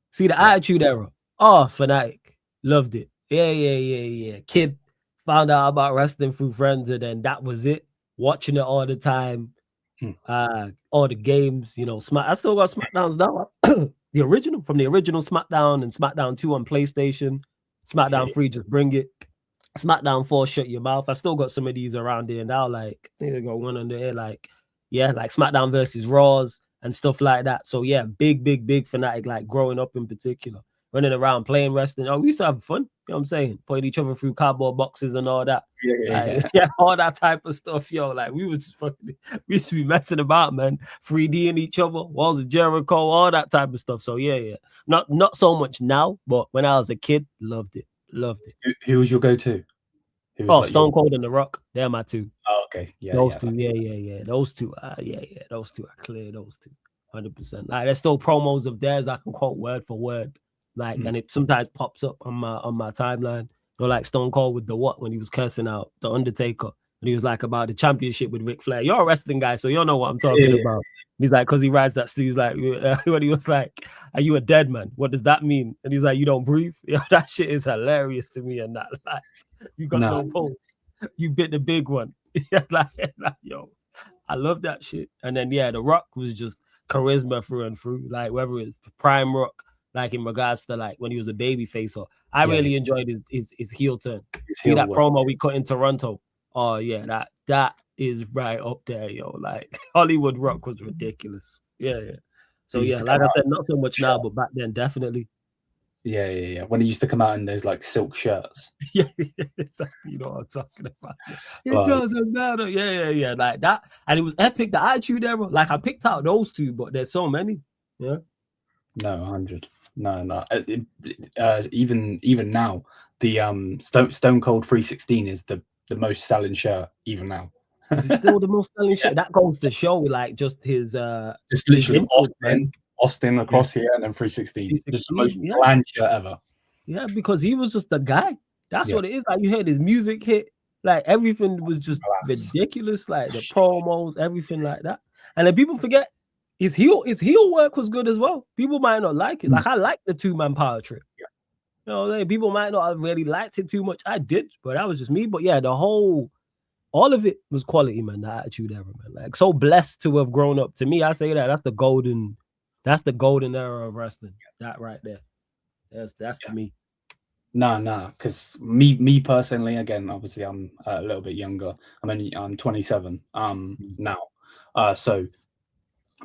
[SPEAKER 2] See the Attitude Era. Oh, Fanatic. Loved it. Yeah. Kid found out about wrestling through friends, and then that was it. Watching it all the time. All the games, you know. I still got SmackDowns now. the original SmackDown and SmackDown 2 on PlayStation. SmackDown 3, just bring it. SmackDown 4, shut your mouth. I still got some of these around there now. Like, I think I got one under here. Like SmackDown versus Raws and stuff like that. So yeah, big Fanatic. Like growing up in particular, running around playing wrestling. Oh, we used to have fun. You know what I'm saying? Putting each other through cardboard boxes and all that. Yeah, all that type of stuff, yo. Like we used to be messing about, man. 3D'ing each other, Walls of Jericho, all that type of stuff. So yeah. Not so much now, but when I was a kid, loved it.
[SPEAKER 1] Who was your go-to?
[SPEAKER 2] Stone Cold and The Rock. They're my two.
[SPEAKER 1] Oh, okay. Yeah.
[SPEAKER 2] Those two. Yeah. Those two. Those two. I clear those two. 100%. Like there's still promos of theirs I can quote word for word. Like, and it sometimes pops up on my timeline. You know, like Stone Cold with when he was cursing out The Undertaker. And he was like about the championship with Ric Flair. You're a wrestling guy, so you know what I'm talking about. He's like, because he rides that He's like, when he was like, are you a dead man? What does that mean? And he's like, you don't breathe? Yeah, that shit is hilarious to me. And that, like, you got no pulse. You bit the big one. like, yo, I love that shit. And then, yeah, The Rock was just charisma through and through. Like, whether it's Prime Rock, like in regards to like when he was a baby face, or I really enjoyed his heel turn. See that promo we cut in Toronto? Oh yeah, that is right up there, yo. Like Hollywood Rock was ridiculous. Yeah. So yeah, like I said, not so much now, but back then definitely.
[SPEAKER 1] Yeah. When he used to come out in those like silk shirts.
[SPEAKER 2] Yeah, exactly. You know what I'm talking about. It doesn't matter. Yeah. Like that, and it was epic. The Attitude Era. Like I picked out those two, but there's so many. Yeah.
[SPEAKER 1] No, 100. No. Even now, the Stone Cold 316 is the most selling shirt even now.
[SPEAKER 2] Is it still the most selling shirt? That goes to show like just his
[SPEAKER 1] just literally Austin across here and then 316. Just the most bland shirt ever.
[SPEAKER 2] Yeah, because he was just the guy. That's what it is. Like you heard his music hit, like everything was just ridiculous, like the promos, everything like that. And then people forget his heel work was good as well. People might not like it. Like I like the 2-man power trip. Yeah. You know, people might not have really liked it too much. I did, but that was just me. But yeah, all of it was quality, man. The Attitude Era, man. Like so blessed to have grown up. To me, I say that's the golden era of wrestling. That right there. That's to me.
[SPEAKER 1] Nah, because me personally, again, obviously I'm a little bit younger. I'm 27 now. So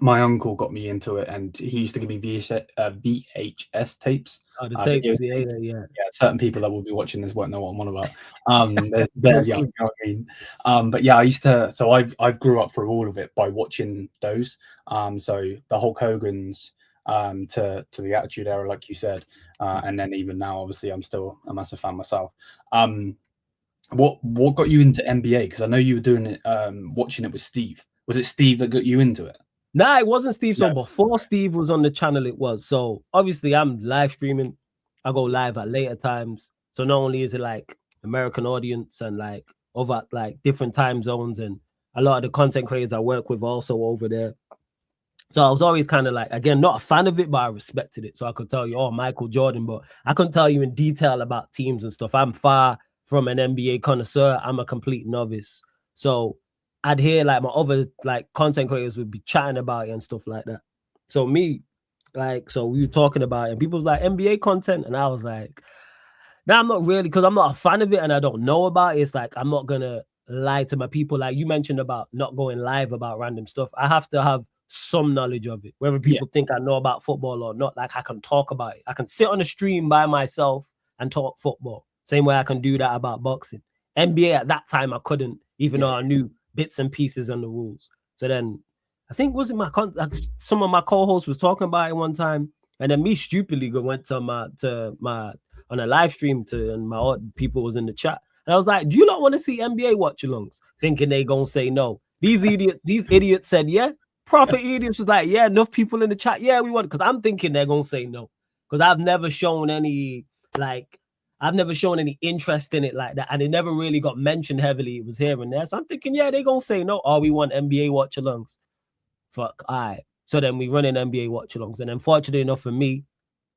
[SPEAKER 1] my uncle got me into it, and he used to give me VHS tapes.
[SPEAKER 2] Oh, the tapes, yeah.
[SPEAKER 1] Certain people that will be watching this won't know what I'm on about. They're young, you know what I mean? But yeah, I used to. So I've grew up through all of it by watching those. So the Hulk Hogan's, to the Attitude Era, like you said, and then even now, obviously, I'm still a massive fan myself. What got you into NBA? Because I know you were doing it, watching it with Steve. Was it Steve that got you into it?
[SPEAKER 2] Nah, it wasn't Steve. So before Steve was on the channel, it was. So obviously I'm live streaming. I go live at later times. So not only is it like American audience and like over like different time zones, and a lot of the content creators I work with also over there. So I was always kind of like, again, not a fan of it, but I respected it. So I could tell you, Michael Jordan, but I couldn't tell you in detail about teams and stuff. I'm far from an NBA connoisseur. I'm a complete novice. So I'd hear like my other like content creators would be chatting about it and stuff like that. So me, like, so we were talking about it and people was like NBA content. And I was like, now I'm not really, because I'm not a fan of it and I don't know about it. It's like, I'm not going to lie to my people. Like you mentioned about not going live about random stuff. I have to have some knowledge of it, whether people think I know about football or not. Like I can talk about it. I can sit on a stream by myself and talk football. Same way I can do that about boxing. NBA at that time, I couldn't, even though I knew bits and pieces and the rules. So then I think was it like some of my co-hosts was talking about it one time, and then me stupidly went to my on a live stream and my people was in the chat. And I was like, do you not want to see NBA watch-alongs? Thinking they gonna say no. These idiots said yeah. Proper idiots was like, yeah, enough people in the chat. Yeah, we want, because I'm thinking they're gonna say no. Because I've never shown any interest in it like that. And it never really got mentioned heavily. It was here and there. So I'm thinking, yeah, they're gonna say no. Oh, we want NBA watch-alongs. Fuck, all right. So then we run in NBA watch-alongs. And unfortunately enough for me,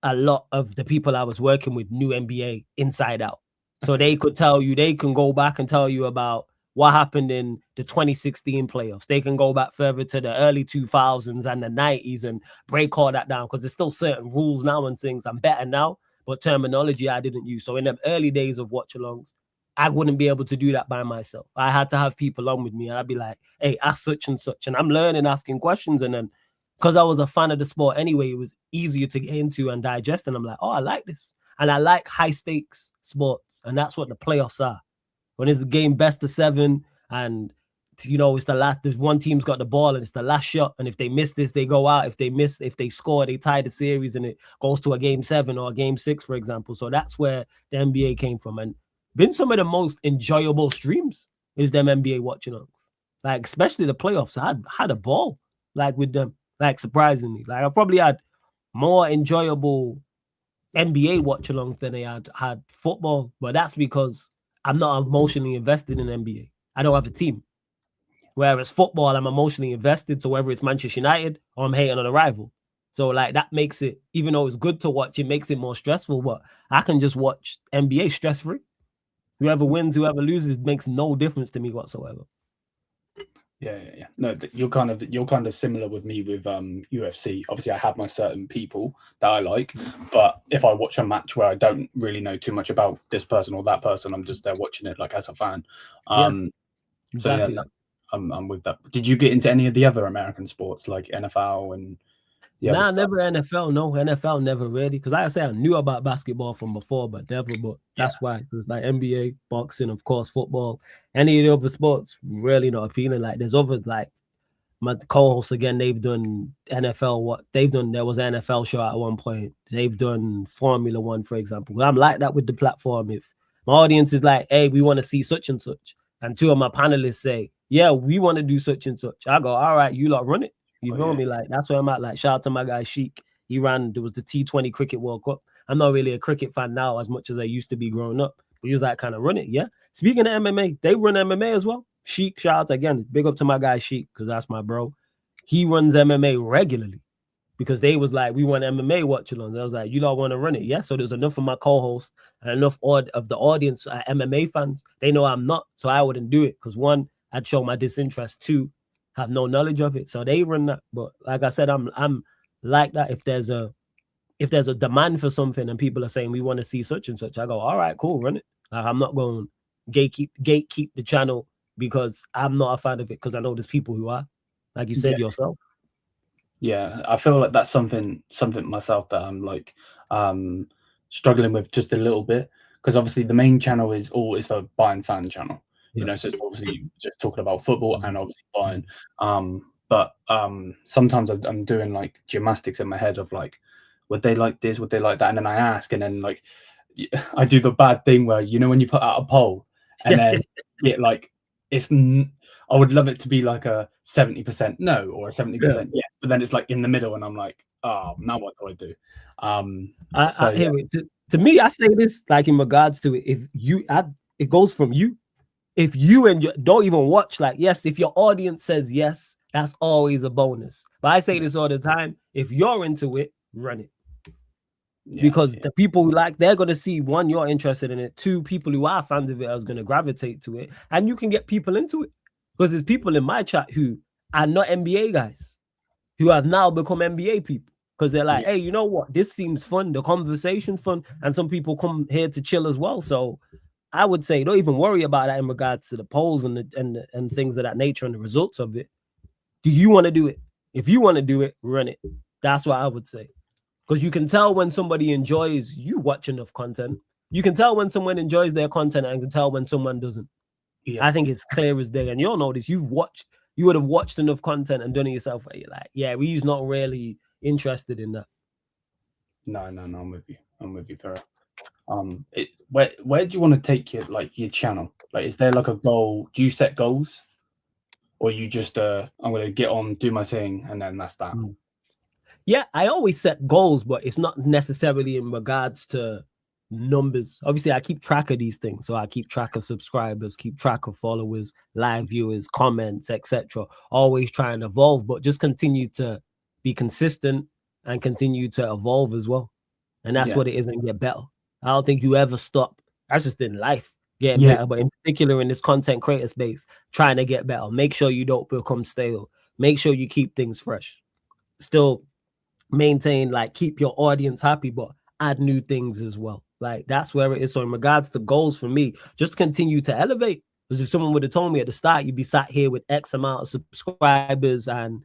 [SPEAKER 2] a lot of the people I was working with knew NBA inside out. So they could tell you, they can go back and tell you about what happened in the 2016 playoffs. They can go back further to the early 2000s and the 90s and break all that down, because there's still certain rules now and things. I'm better now, but terminology I didn't use. So in the early days of watch-alongs, I wouldn't be able to do that by myself. I had to have people on with me, and I'd be like, hey, ask such and such. And I'm learning, asking questions. And then because I was a fan of the sport anyway, it was easier to get into and digest. And I'm like, oh, I like this. And I like high stakes sports. And that's what the playoffs are. When it's a game best of 7 and, you know, it's the last, there's one team's got the ball and it's the last shot. And if they miss this, they go out. If they score, they tie the series and it goes to a game 7 or a game 6, for example. So that's where the NBA came from. And been some of the most enjoyable streams is them NBA watch-alongs. Like, especially the playoffs. I had a ball, like, with them. Like, surprisingly. Like, I probably had more enjoyable NBA watch-alongs than I had football. But that's because I'm not emotionally invested in NBA. I don't have a team. Whereas football, I'm emotionally invested. So whether it's Manchester United or I'm hating on a rival. So, like, that makes it, even though it's good to watch, it makes it more stressful. But I can just watch NBA stress-free. Whoever wins, whoever loses makes no difference to me whatsoever.
[SPEAKER 1] Yeah. No, you're kind of similar with me with UFC. Obviously, I have my certain people that I like, but if I watch a match where I don't really know too much about this person or that person, I'm just there watching it like as a fan.
[SPEAKER 2] Exactly.
[SPEAKER 1] So yeah, I'm with that. Did you get into any of the other American sports like NFL and?
[SPEAKER 2] Nah, never NFL. No, NFL never really. Because like I say, I knew about basketball from before, but never. But that's why. It's like NBA, boxing, of course, football. Any of the other sports really not appealing. Like there's other, like my co-hosts again, they've done NFL. What they've done, there was an NFL show at one point. They've done Formula One, for example. I'm like that with the platform. If my audience is like, hey, we want to see such and such, and 2 of my panelists say, yeah, we want to do such and such, I go, all right, you lot run it. You feel me? Like, that's where I'm at. Like, shout out to my guy Sheik. He ran, there was the T20 Cricket World Cup. I'm not really a cricket fan now as much as I used to be growing up. But he was like, kind of run it, yeah? Speaking of MMA, they run MMA as well. Sheik, shout out again. Big up to my guy Sheik, because that's my bro. He runs MMA regularly because they was like, we want MMA watch-alongs. I was like, you don't want to run it, yeah? So there's enough of my co-host and enough of the audience, MMA fans. They know I'm not, so I wouldn't do it because 1, I'd show my disinterest. 2, have no knowledge of it, so they run that. But like I said, I'm like that. If there's a demand for something and people are saying we want to see such and such, I go, all right, cool, run it. Like, I'm not going gatekeep the channel because I'm not a fan of it, because I know there's people who are, like you said yourself.
[SPEAKER 1] Yeah, I feel like that's something myself that I'm like struggling with just a little bit, because obviously the main channel is the Bayern fan channel. You know, so it's obviously just talking about football and obviously Bayern. But sometimes I'm doing like gymnastics in my head of like, would they like this? Would they like that? And then I ask, and then like I do the bad thing where, you know, when you put out a poll and then it like I would love it to be like a 70% no or a 70% yes, but then it's like in the middle, and I'm like, oh, now what do I do?
[SPEAKER 2] To me, I say this like in regards to it. It goes from you. If you don't even watch, like, yes, if your audience says yes, that's always a bonus. But I say this all the time: if you're into it, run it. Because the people who like, they're going to see, 1, you're interested in it. 2, people who are fans of it are going to gravitate to it, and you can get people into it. Because there's people in my chat who are not NBA guys, who have now become NBA people. Because they're like, hey, you know what? This seems fun. The conversation's fun. And some people come here to chill as well. So I would say don't even worry about that in regards to the polls and things of that nature and the results of it. Do you want to do it? If you want to do it, run it. That's what I would say. Because you can tell when somebody enjoys you watch enough content. You can tell when someone enjoys their content and you can tell when someone doesn't. I think it's clear as day. And you'll notice you would have watched enough content and done it yourself where you're like, yeah, we're not really interested in that.
[SPEAKER 1] No, I'm with you, Farah. Where do you want to take your channel? Like, is there like a goal? Do you set goals, or you just I'm gonna get on, do my thing, and then that's that?
[SPEAKER 2] Yeah, I always set goals, but it's not necessarily in regards to numbers. Obviously, I keep track of these things, so I keep track of subscribers, keep track of followers, live viewers, comments, etc. Always try and evolve, but just continue to be consistent and continue to evolve as well. And that's what it is, and get better. I don't think you ever stop. That's just in life, getting better. But in particular, in this content creator space, trying to get better. Make sure you don't become stale. Make sure you keep things fresh. Still maintain, like, keep your audience happy, but add new things as well. Like, that's where it is. So in regards to goals for me, just continue to elevate. Because if someone would have told me at the start, you'd be sat here with X amount of subscribers and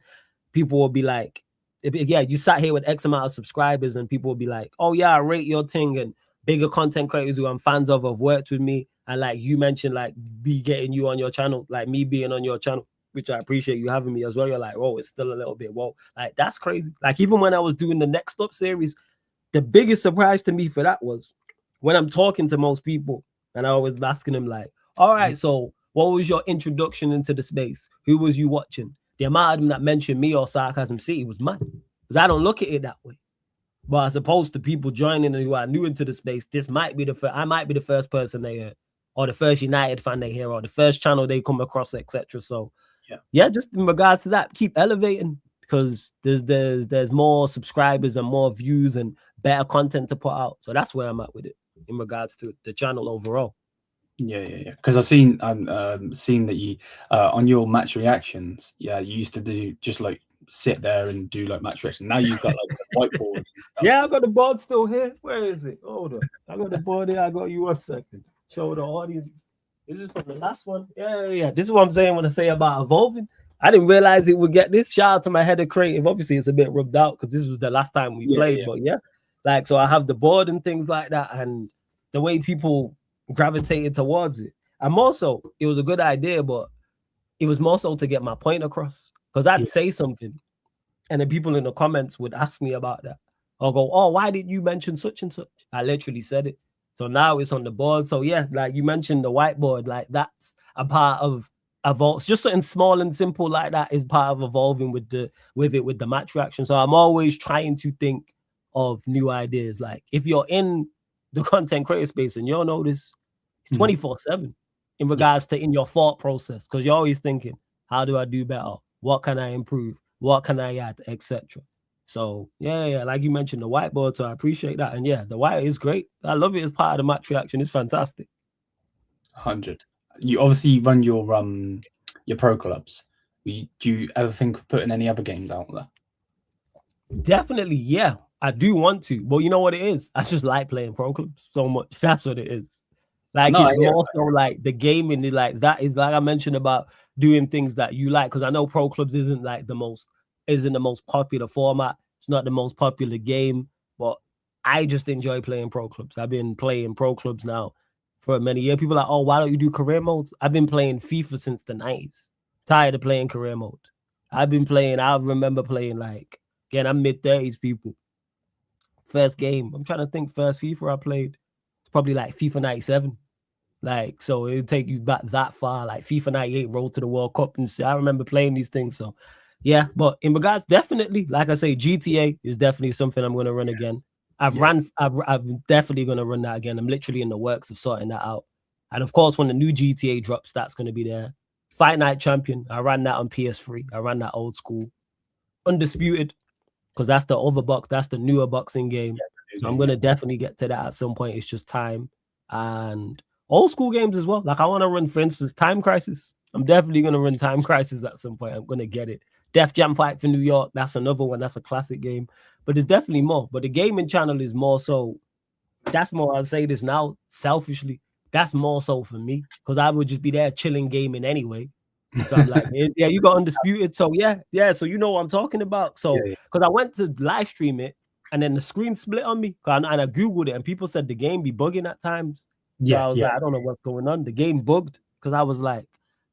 [SPEAKER 2] people will be like, you sat here with X amount of subscribers and people will be like, oh yeah, I rate your thing, and bigger content creators who I'm fans of have worked with me. And like you mentioned, like be getting you on your channel, like me being on your channel, which I appreciate you having me as well. You're like, oh, it's still a little bit, whoa. Like, that's crazy. Like, even when I was doing the Next Up series, the biggest surprise to me for that was when I'm talking to most people and I was asking them like, all right, so what was your introduction into the space? Who was you watching? The amount of them that mentioned me or Sarcasm City was mad. Because I don't look at it that way. But as opposed to people joining and who are new into the space, this might be I might be the first person they hear, or the first United fan they hear, or the first channel they come across, etc. So yeah, just in regards to that, keep elevating, because there's more subscribers and more views and better content to put out. So that's where I'm at with it in regards to the channel overall.
[SPEAKER 1] Yeah. Because I've seen that you on your match reactions. Yeah, you used to do just like sit there and do like match reactions. Now you've got like the whiteboard.
[SPEAKER 2] Yeah, I got the board still here. Where is it? Hold on, I got the board here. I got you 1 second. Show the audience. This is from the last one. Yeah. This is what I'm saying when I say about evolving. I didn't realize it would get this. Shout out to my head of creative. Obviously, it's a bit rubbed out because this was the last time we played. But yeah, like, so I have the board and things like that, and the way people gravitated towards it. And more so, it was a good idea, but it was more so to get my point across. Because I'd say something, and then people in the comments would ask me about that. I'll go, oh, why did you mention such and such? I literally said it. So now it's on the board. So yeah, like you mentioned the whiteboard, like that's a part of evolve. Just something small and simple like that is part of evolving with the match reaction. So I'm always trying to think of new ideas. Like if you're in the content creator space and you'll notice it's 24/7 in regards to in your thought process, because you're always thinking, how do I do better? What can I improve? What can I add, etc. So yeah, like you mentioned the whiteboard, so I appreciate that. And yeah, the white is great. I love it as part of the match reaction. It's fantastic.
[SPEAKER 1] 100. You obviously run your pro clubs. Do you ever think of putting any other games out there?
[SPEAKER 2] Definitely, yeah. I do want to, but you know what it is? I just like playing pro clubs so much. That's what it is. Like, it's more so like the gaming is like that is like I mentioned about doing things that you like, because I know pro clubs isn't the most popular format. It's not the most popular game, but I just enjoy playing pro clubs. I've been playing pro clubs now for many years. People are like, oh, why don't you do career modes? I've been playing FIFA since the 90s. Tired of playing career mode. I remember playing, like, again, I'm mid-30s, people. First game, I'm trying to think, first FIFA I played, it's probably like FIFA 97. Like, so it would take you back that far, like FIFA 98, road to the World Cup, and I remember playing these things. So yeah, but in regards, definitely, like I say, GTA is definitely something I'm going to run again. I'm definitely going to run that again. I'm literally in the works of sorting that out. And of course, when the new GTA drops, that's going to be there. Fight Night Champion, I ran that on PS3. I ran that old school. Undisputed, because that's the other box, that's the newer boxing game. So I'm going to definitely get to that at some point. It's just time. And old school games as well. Like, I want to run, for instance, Time Crisis. I'm definitely gonna run Time Crisis at some point. I'm gonna get it. Def Jam Fight for New York. That's another one. That's a classic game. But there's definitely more. But the gaming channel is more so. That's more. I'll say this now, selfishly. That's more so for me because I would just be there chilling gaming anyway. So I'm like, yeah, you got Undisputed. So yeah. So you know what I'm talking about. So because I went to live stream it and then the screen split on me and I Googled it and people said the game be bugging at times. So I was like, I don't know what's going on. The game bugged because I was like,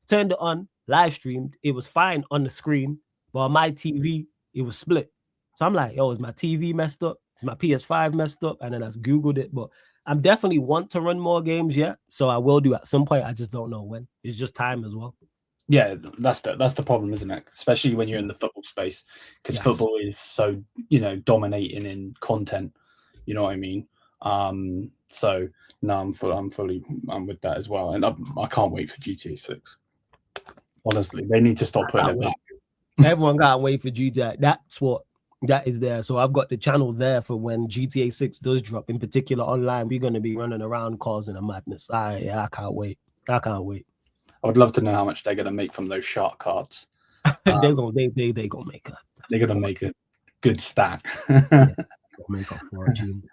[SPEAKER 2] turned it on, live streamed. It was fine on the screen, but on my TV, it was split. So I'm like, is my TV messed up? Is my PS5 messed up? And then I Googled it, but I'm definitely want to run more games yet. So I will do at some point. I just don't know when. It's just time as well.
[SPEAKER 1] Yeah, that's the problem, isn't it? Especially when you're in the football space, because football is so, dominating in content. You know what I mean? So no, I'm with that as well, and I can't wait for GTA 6. Honestly, they need to stop putting it back.
[SPEAKER 2] Everyone can't wait for GTA. That is there. So I've got the channel there for when GTA 6 does drop. In particular, online, we're going to be running around causing a madness. I can't wait.
[SPEAKER 1] I would love to know how much they're going to make from those shark cards.
[SPEAKER 2] They're gonna make
[SPEAKER 1] a good stack.
[SPEAKER 2] Make a fortune.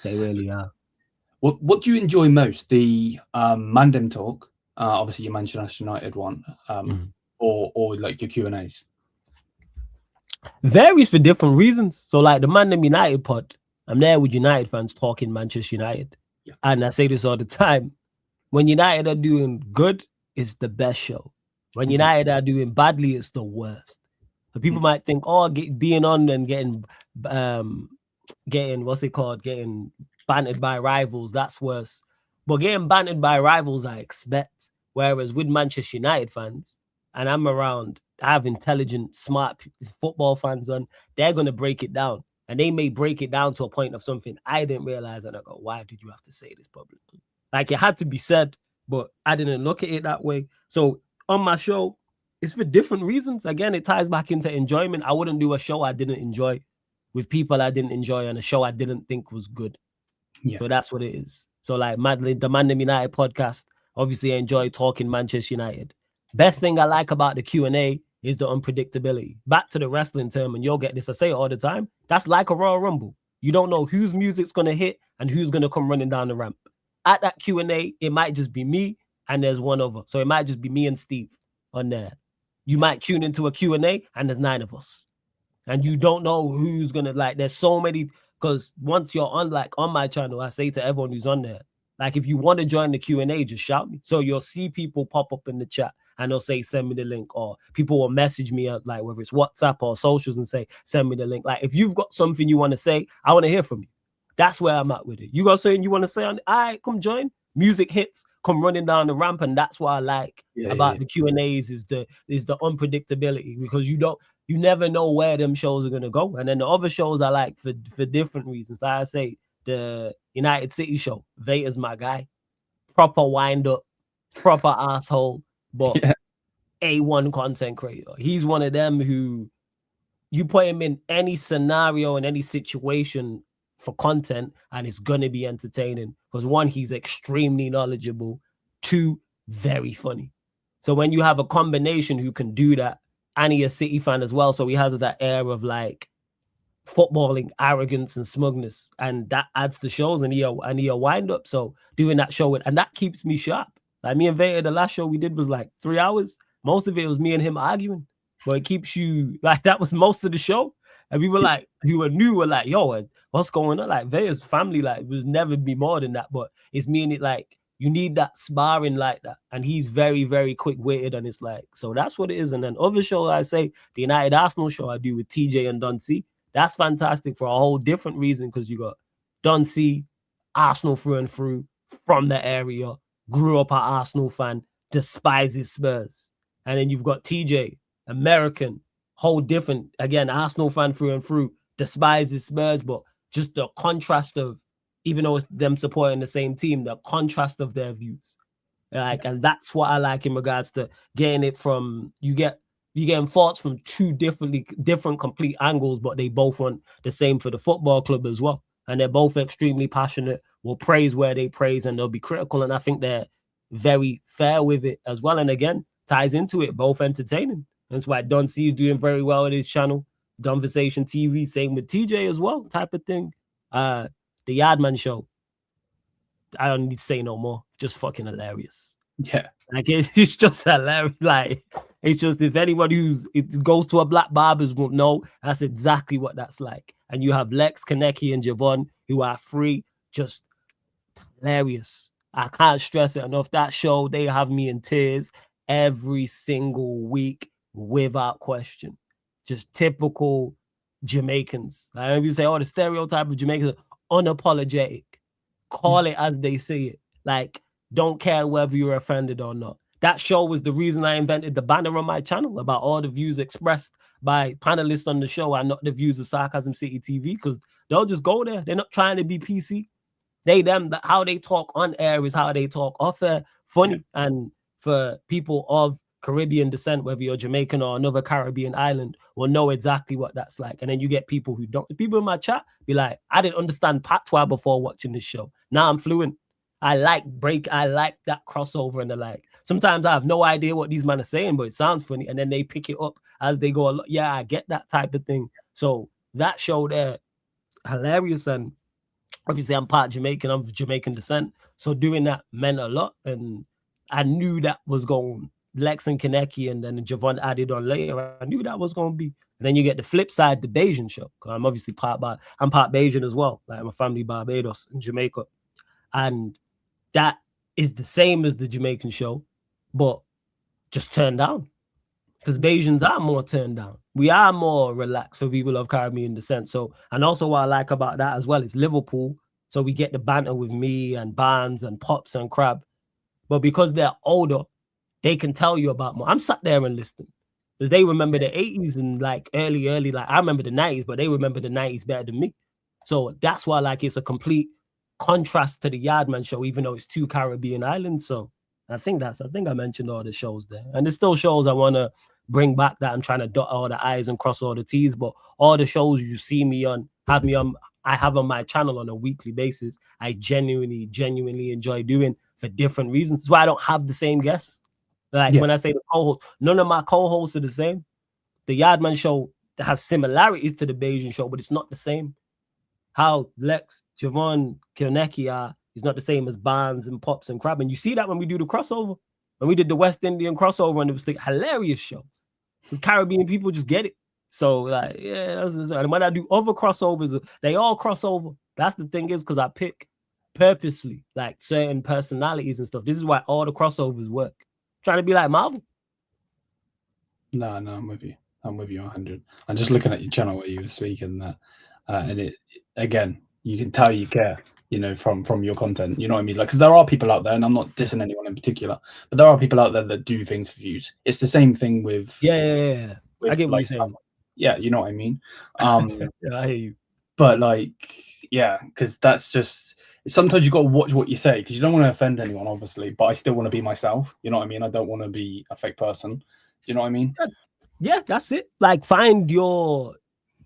[SPEAKER 2] They really are.
[SPEAKER 1] What do you enjoy most? The Mandem talk, obviously your Manchester United one, or like your Q&As?
[SPEAKER 2] Varies for different reasons. So like the Mandem United pod, I'm there with United fans talking Manchester United. Yeah. And I say this all the time. When United are doing good, it's the best show. When United are doing badly, it's the worst. So people might think, being on and getting getting bantered by rivals, that's worse. But getting bantered by rivals, I expect. Whereas with Manchester United fans, and I'm around, I have intelligent, smart football fans on, they're going to break it down. And they may break it down to a point of something I didn't realize. And I go, why did you have to say this publicly? Like it had to be said, but I didn't look at it that way. So on my show, it's for different reasons. Again, it ties back into enjoyment. I wouldn't do a show I didn't enjoy with people I didn't enjoy on a show I didn't think was good. Yeah. So that's what it is. So like the Mandem United podcast, obviously I enjoy talking Manchester United. Best thing I like about the Q&A is the unpredictability. Back to the wrestling term, and you'll get this, I say it all the time, that's like a Royal Rumble. You don't know whose music's going to hit and who's going to come running down the ramp. At that Q&A, it might just be me and there's one other. So it might just be me and Steve on there. You might tune into a Q&A and there's 9 of us. And you don't know who's going to, there's so many, because once you're on, on my channel, I say to everyone who's on there, if you want to join the Q&A, just shout me. So you'll see people pop up in the chat and they'll say, send me the link. Or people will message me, whether it's WhatsApp or socials, and say, send me the link. If you've got something you want to say, I want to hear from you. That's where I'm at with it. You got something you want to say on it? All right, come join. Music hits, come running down the ramp, and that's what I like about the Q&As is the unpredictability, because you never know where them shows are gonna go. And then the other shows I like for different reasons. Like I say, the United City show, Vader's my guy, proper wind up, proper asshole, but A1 content creator. He's one of them who you put him in any scenario and any situation for content and it's gonna be entertaining, because 1, he's extremely knowledgeable, 2, very funny. So when you have a combination who can do that, and he's a City fan as well, so he has that air of footballing arrogance and smugness, and that adds to shows, and he a wind up. So doing that show and that keeps me sharp. Me and Vader, the last show we did was 3 hours. Most of it was me and him arguing, but it keeps you that was most of the show. And we were you were new, we're yo, what's going on? Vader's family, it was never be more than that, but it's me and it, you need that sparring like that. And he's very, very quick-witted, and it's so that's what it is. And then other shows, I say, the United Arsenal show I do with TJ and Don C, that's fantastic for a whole different reason, because you got Don C, Arsenal through and through, from the area, grew up an Arsenal fan, despises Spurs. And then you've got TJ, American, whole different, again, Arsenal fan through and through, despises Spurs, but just the contrast of, even though it's them supporting the same team, the contrast of their views. And that's what I like in regards to getting it from, you're getting thoughts from 2 different complete angles, but they both want the same for the football club as well. And they're both extremely passionate, will praise where they praise, and they'll be critical. And I think they're very fair with it as well. And again, ties into it, both entertaining. That's why Don C is doing very well at his channel. Donversation TV, same with TJ as well, type of thing. The Yardman Show, I don't need to say no more. Just fucking hilarious.
[SPEAKER 1] Yeah.
[SPEAKER 2] Like it's just hilarious. Like it's just, if anybody goes to a black barbers won't know, that's exactly what that's like. And you have Lex, Kaneki, and Javon who are free, just hilarious. I can't stress it enough. That show, they have me in tears every single week without question. Just typical Jamaicans. Like if you say, oh, the stereotype of Jamaicans, unapologetic. Call it as they say it. Like, don't care whether you're offended or not. That show was the reason I invented the banner on my channel about all the views expressed by panelists on the show and not the views of Sarcasm City TV, because they'll just go there. They're not trying to be PC. How they talk on air is how they talk off air. Funny. Yeah. And for people of Caribbean descent, whether you're Jamaican or another Caribbean island, will know exactly what that's like. And then you get people who don't. People in my chat be like, I didn't understand patois before watching this show. Now I'm fluent. I like that crossover and the like. Sometimes I have no idea what these men are saying, but it sounds funny. And then they pick it up as they go. Yeah, I get that type of thing. So that show there, hilarious. And obviously I'm part Jamaican, I'm of Jamaican descent. So doing that meant a lot. And I knew that was going, Lex and Kaneki and then Javon added on later. I knew that was going to be. And then you get the flip side, the Bayesian show. I'm obviously part Bayesian as well. Like my family Barbados and Jamaica. And that is the same as the Jamaican show, but just turned down. Because Bayesians are more turned down. We are more relaxed for people of Caribbean descent. So, and also what I like about that as well is Liverpool. So we get the banter with me and Barnes and Pops and Crab. But because they're older, they can tell you about more. I'm sat there and listening. Because they remember the 80s and like early, like I remember the 90s, but they remember the 90s better than me. So that's why like it's a complete contrast to the Yardman Show, even though it's 2 Caribbean islands. So I think I mentioned all the shows there. And there's still shows I want to bring back that I'm trying to dot all the I's and cross all the T's. But all the shows you see me on, I have on my channel on a weekly basis, I genuinely enjoy doing for different reasons. That's why I don't have the same guests. Like when I say the co-host, none of my co-hosts are the same. The Yardman Show has similarities to the Bayesian Show, but it's not the same. How Lex, Javon, Kaneki are is not the same as Barnes and Pops and Crab. And you see that when we do the crossover. When we did the West Indian crossover, and it was the hilarious show. Because Caribbean people just get it. So, like, yeah, and when I do other crossovers, they all cross over. That's the thing is because I pick purposely, like, certain personalities and stuff. This is why all the crossovers work. Trying to be like Marvel.
[SPEAKER 1] No, I'm with you. I'm with you 100. I'm just looking at your channel where you were speaking that. And it, again, you can tell you care, you know, from your content, you know what I mean? Like, because there are people out there, and I'm not dissing anyone in particular, but there are people out there that do things for views. It's the same thing with
[SPEAKER 2] yeah.
[SPEAKER 1] With,
[SPEAKER 2] I get what
[SPEAKER 1] like,
[SPEAKER 2] you're saying.
[SPEAKER 1] Yeah, you know what I mean.
[SPEAKER 2] Yeah, I hear you.
[SPEAKER 1] But like, yeah, because that's just sometimes you got to watch what you say because you don't want to offend anyone, obviously. But I still want to be myself. You know what I mean? I don't want to be a fake person. Do you know what I mean?
[SPEAKER 2] Yeah, that's it. Like,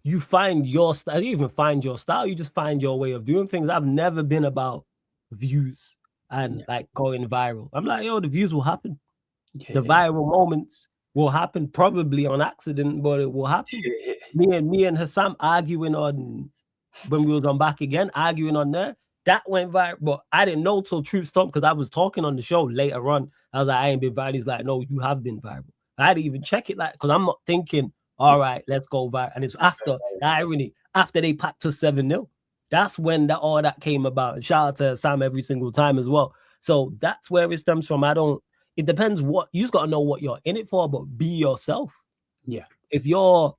[SPEAKER 2] you find your style. You even find your style. You just find your way of doing things. I've never been about views and like going viral. I'm like, yo, the views will happen. Yeah. The viral moments will happen, probably on accident, but it will happen. Yeah. Me and Hassam arguing on when we was on Back Again, arguing on there. That went viral, but I didn't know till Troopz stopped because I was talking on the show later on. I was like, I ain't been viral. He's like, no, you have been viral. I didn't even check it, like, because I'm not thinking, all right, let's go viral. And it's after the irony, after they packed us 7-0. That's when all that came about. And shout out to Sam every single time as well. So that's where it stems from. It depends what you just got to know what you're in it for, but be yourself.
[SPEAKER 1] Yeah.
[SPEAKER 2] If you're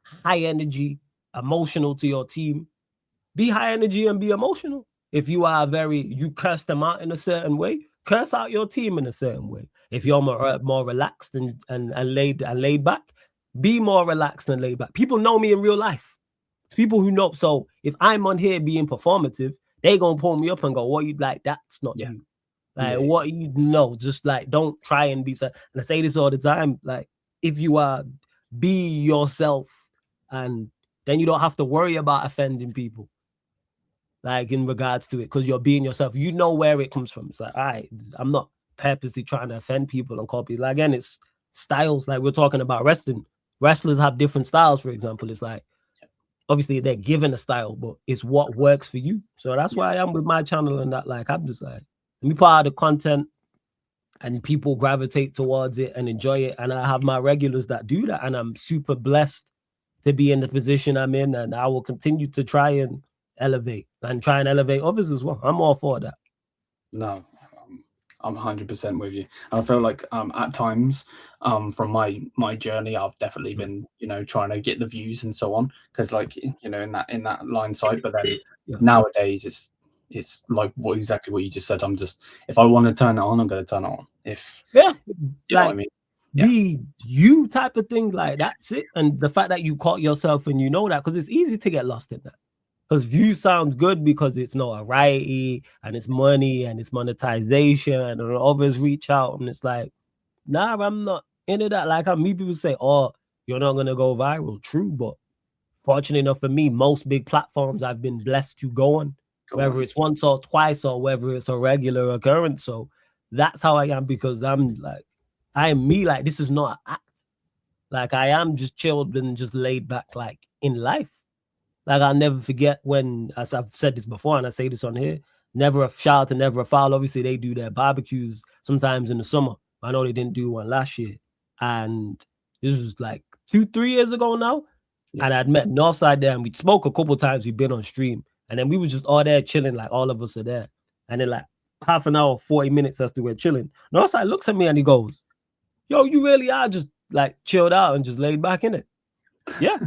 [SPEAKER 2] high energy, emotional to your team, be high energy and be emotional. If you are you curse them out in a certain way, curse out your team in a certain way. If you're more relaxed and laid back, be more relaxed and laid back. People know me in real life. It's people who know. So if I'm on here being performative, they gonna pull me up and go, "What you like? That's not you." Like what you know, just like don't try and be. And I say this all the time. Like if you are, be yourself, and then you don't have to worry about offending people. Like in regards to it, because you're being yourself. You know where it comes from. It's like, all right, I'm not purposely trying to offend people and copy. Like, again, it's styles. Like, we're talking about wrestling. Wrestlers have different styles, for example. It's like, obviously they're given a style, but it's what works for you. So that's why I am with my channel and that. Like, I'm just like, let me put out the content and people gravitate towards it and enjoy it. And I have my regulars that do that. And I'm super blessed to be in the position I'm in. And I will continue to try and elevate others as well. I'm all for that.
[SPEAKER 1] No, I'm 100% with you. I feel like at times from my journey, I've definitely been, you know, trying to get the views and so on, because like, you know, in that line side. But then nowadays it's like exactly what you just said. I'm just, if I want to turn it on, I'm going to turn it on. If you know what I mean.
[SPEAKER 2] Be you type of thing, like that's it. And the fact that you caught yourself and you know that, because it's easy to get lost in that. Because view sounds good because it's notoriety and it's money and it's monetization and others reach out and it's like, nah, I'm not into that. Like, people say, oh, you're not gonna go viral. True, but fortunate enough for me, most big platforms I've been blessed to go on, whether it's once or twice or whether it's a regular occurrence. So that's how I am, because I'm like, I am me. Like, this is not an act. Like, I am just chilled and just laid back, like, in life. Like, I'll never forget when, as I've said this before, and I say this on here, never a shout and never a foul. Obviously, they do their barbecues sometimes in the summer. I know they didn't do one last year. And this was like 2-3 years ago now. Yeah. And I'd met Northside there, and we'd spoke a couple times. We'd been on stream. And then we were just all there chilling, like all of us are there. And then like half an hour, 40 minutes as to we're chilling. Northside looks at me and he goes, yo, you really are just like chilled out and just laid back in it. Yeah.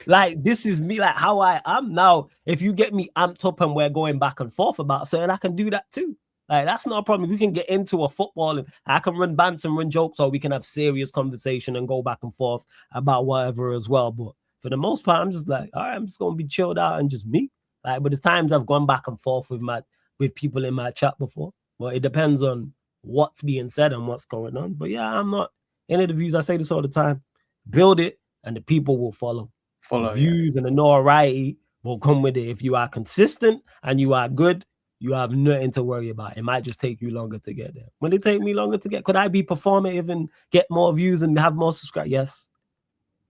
[SPEAKER 2] Like, this is me, like how I am now. If you get me amped up and we're going back and forth about something, I can do that too. Like, that's not a problem. We can get into a football and I can run bants and run jokes, or we can have serious conversation and go back and forth about whatever as well. But for the most part, I'm just like, all right, I'm just going to be chilled out and just me. Like, but there's times I've gone back and forth with people in my chat before. But it depends on what's being said and what's going on. But yeah, I'm not into the views. I say this all the time. Build it and the people will follow. The views and the notoriety will come with it. If you are consistent and you are good, you have nothing to worry about. It might just take you longer to get there. When it take me longer to get, could I be performative and get more views and have more subscribers? Yes.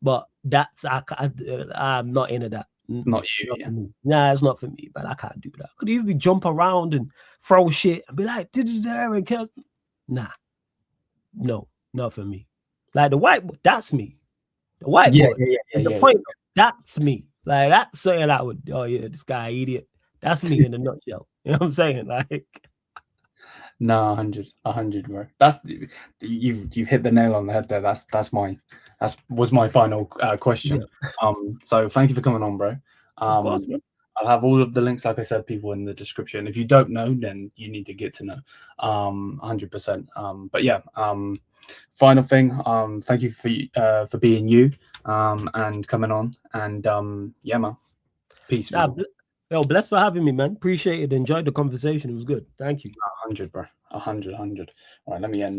[SPEAKER 2] But that's, I'm not into that.
[SPEAKER 1] It's not you.
[SPEAKER 2] Yeah. Nah, it's not for me, but I can't do that. I could easily jump around and throw shit and be like, did you there and kill? Nah. No, not for me. Like the white boy, that's me. The white boy. The point, that's me. Like, that's something I would, oh yeah, this guy idiot. That's me in a nutshell. You know what I'm saying? Like,
[SPEAKER 1] no, 100, bro. That's, you've hit the nail on the head there. That was my final question. Yeah. So thank you for coming on, bro.
[SPEAKER 2] Of course, man.
[SPEAKER 1] I'll have all of the links, like I said, people in the description. If you don't know, then you need to get to know. 100%. But yeah, final thing. Thank you for being you and coming on. And yeah, man. Peace.
[SPEAKER 2] Yeah, yo, blessed for having me, man. Appreciate it. Enjoyed the conversation. It was good. Thank you.
[SPEAKER 1] 100, bro. 100. All right, let me end.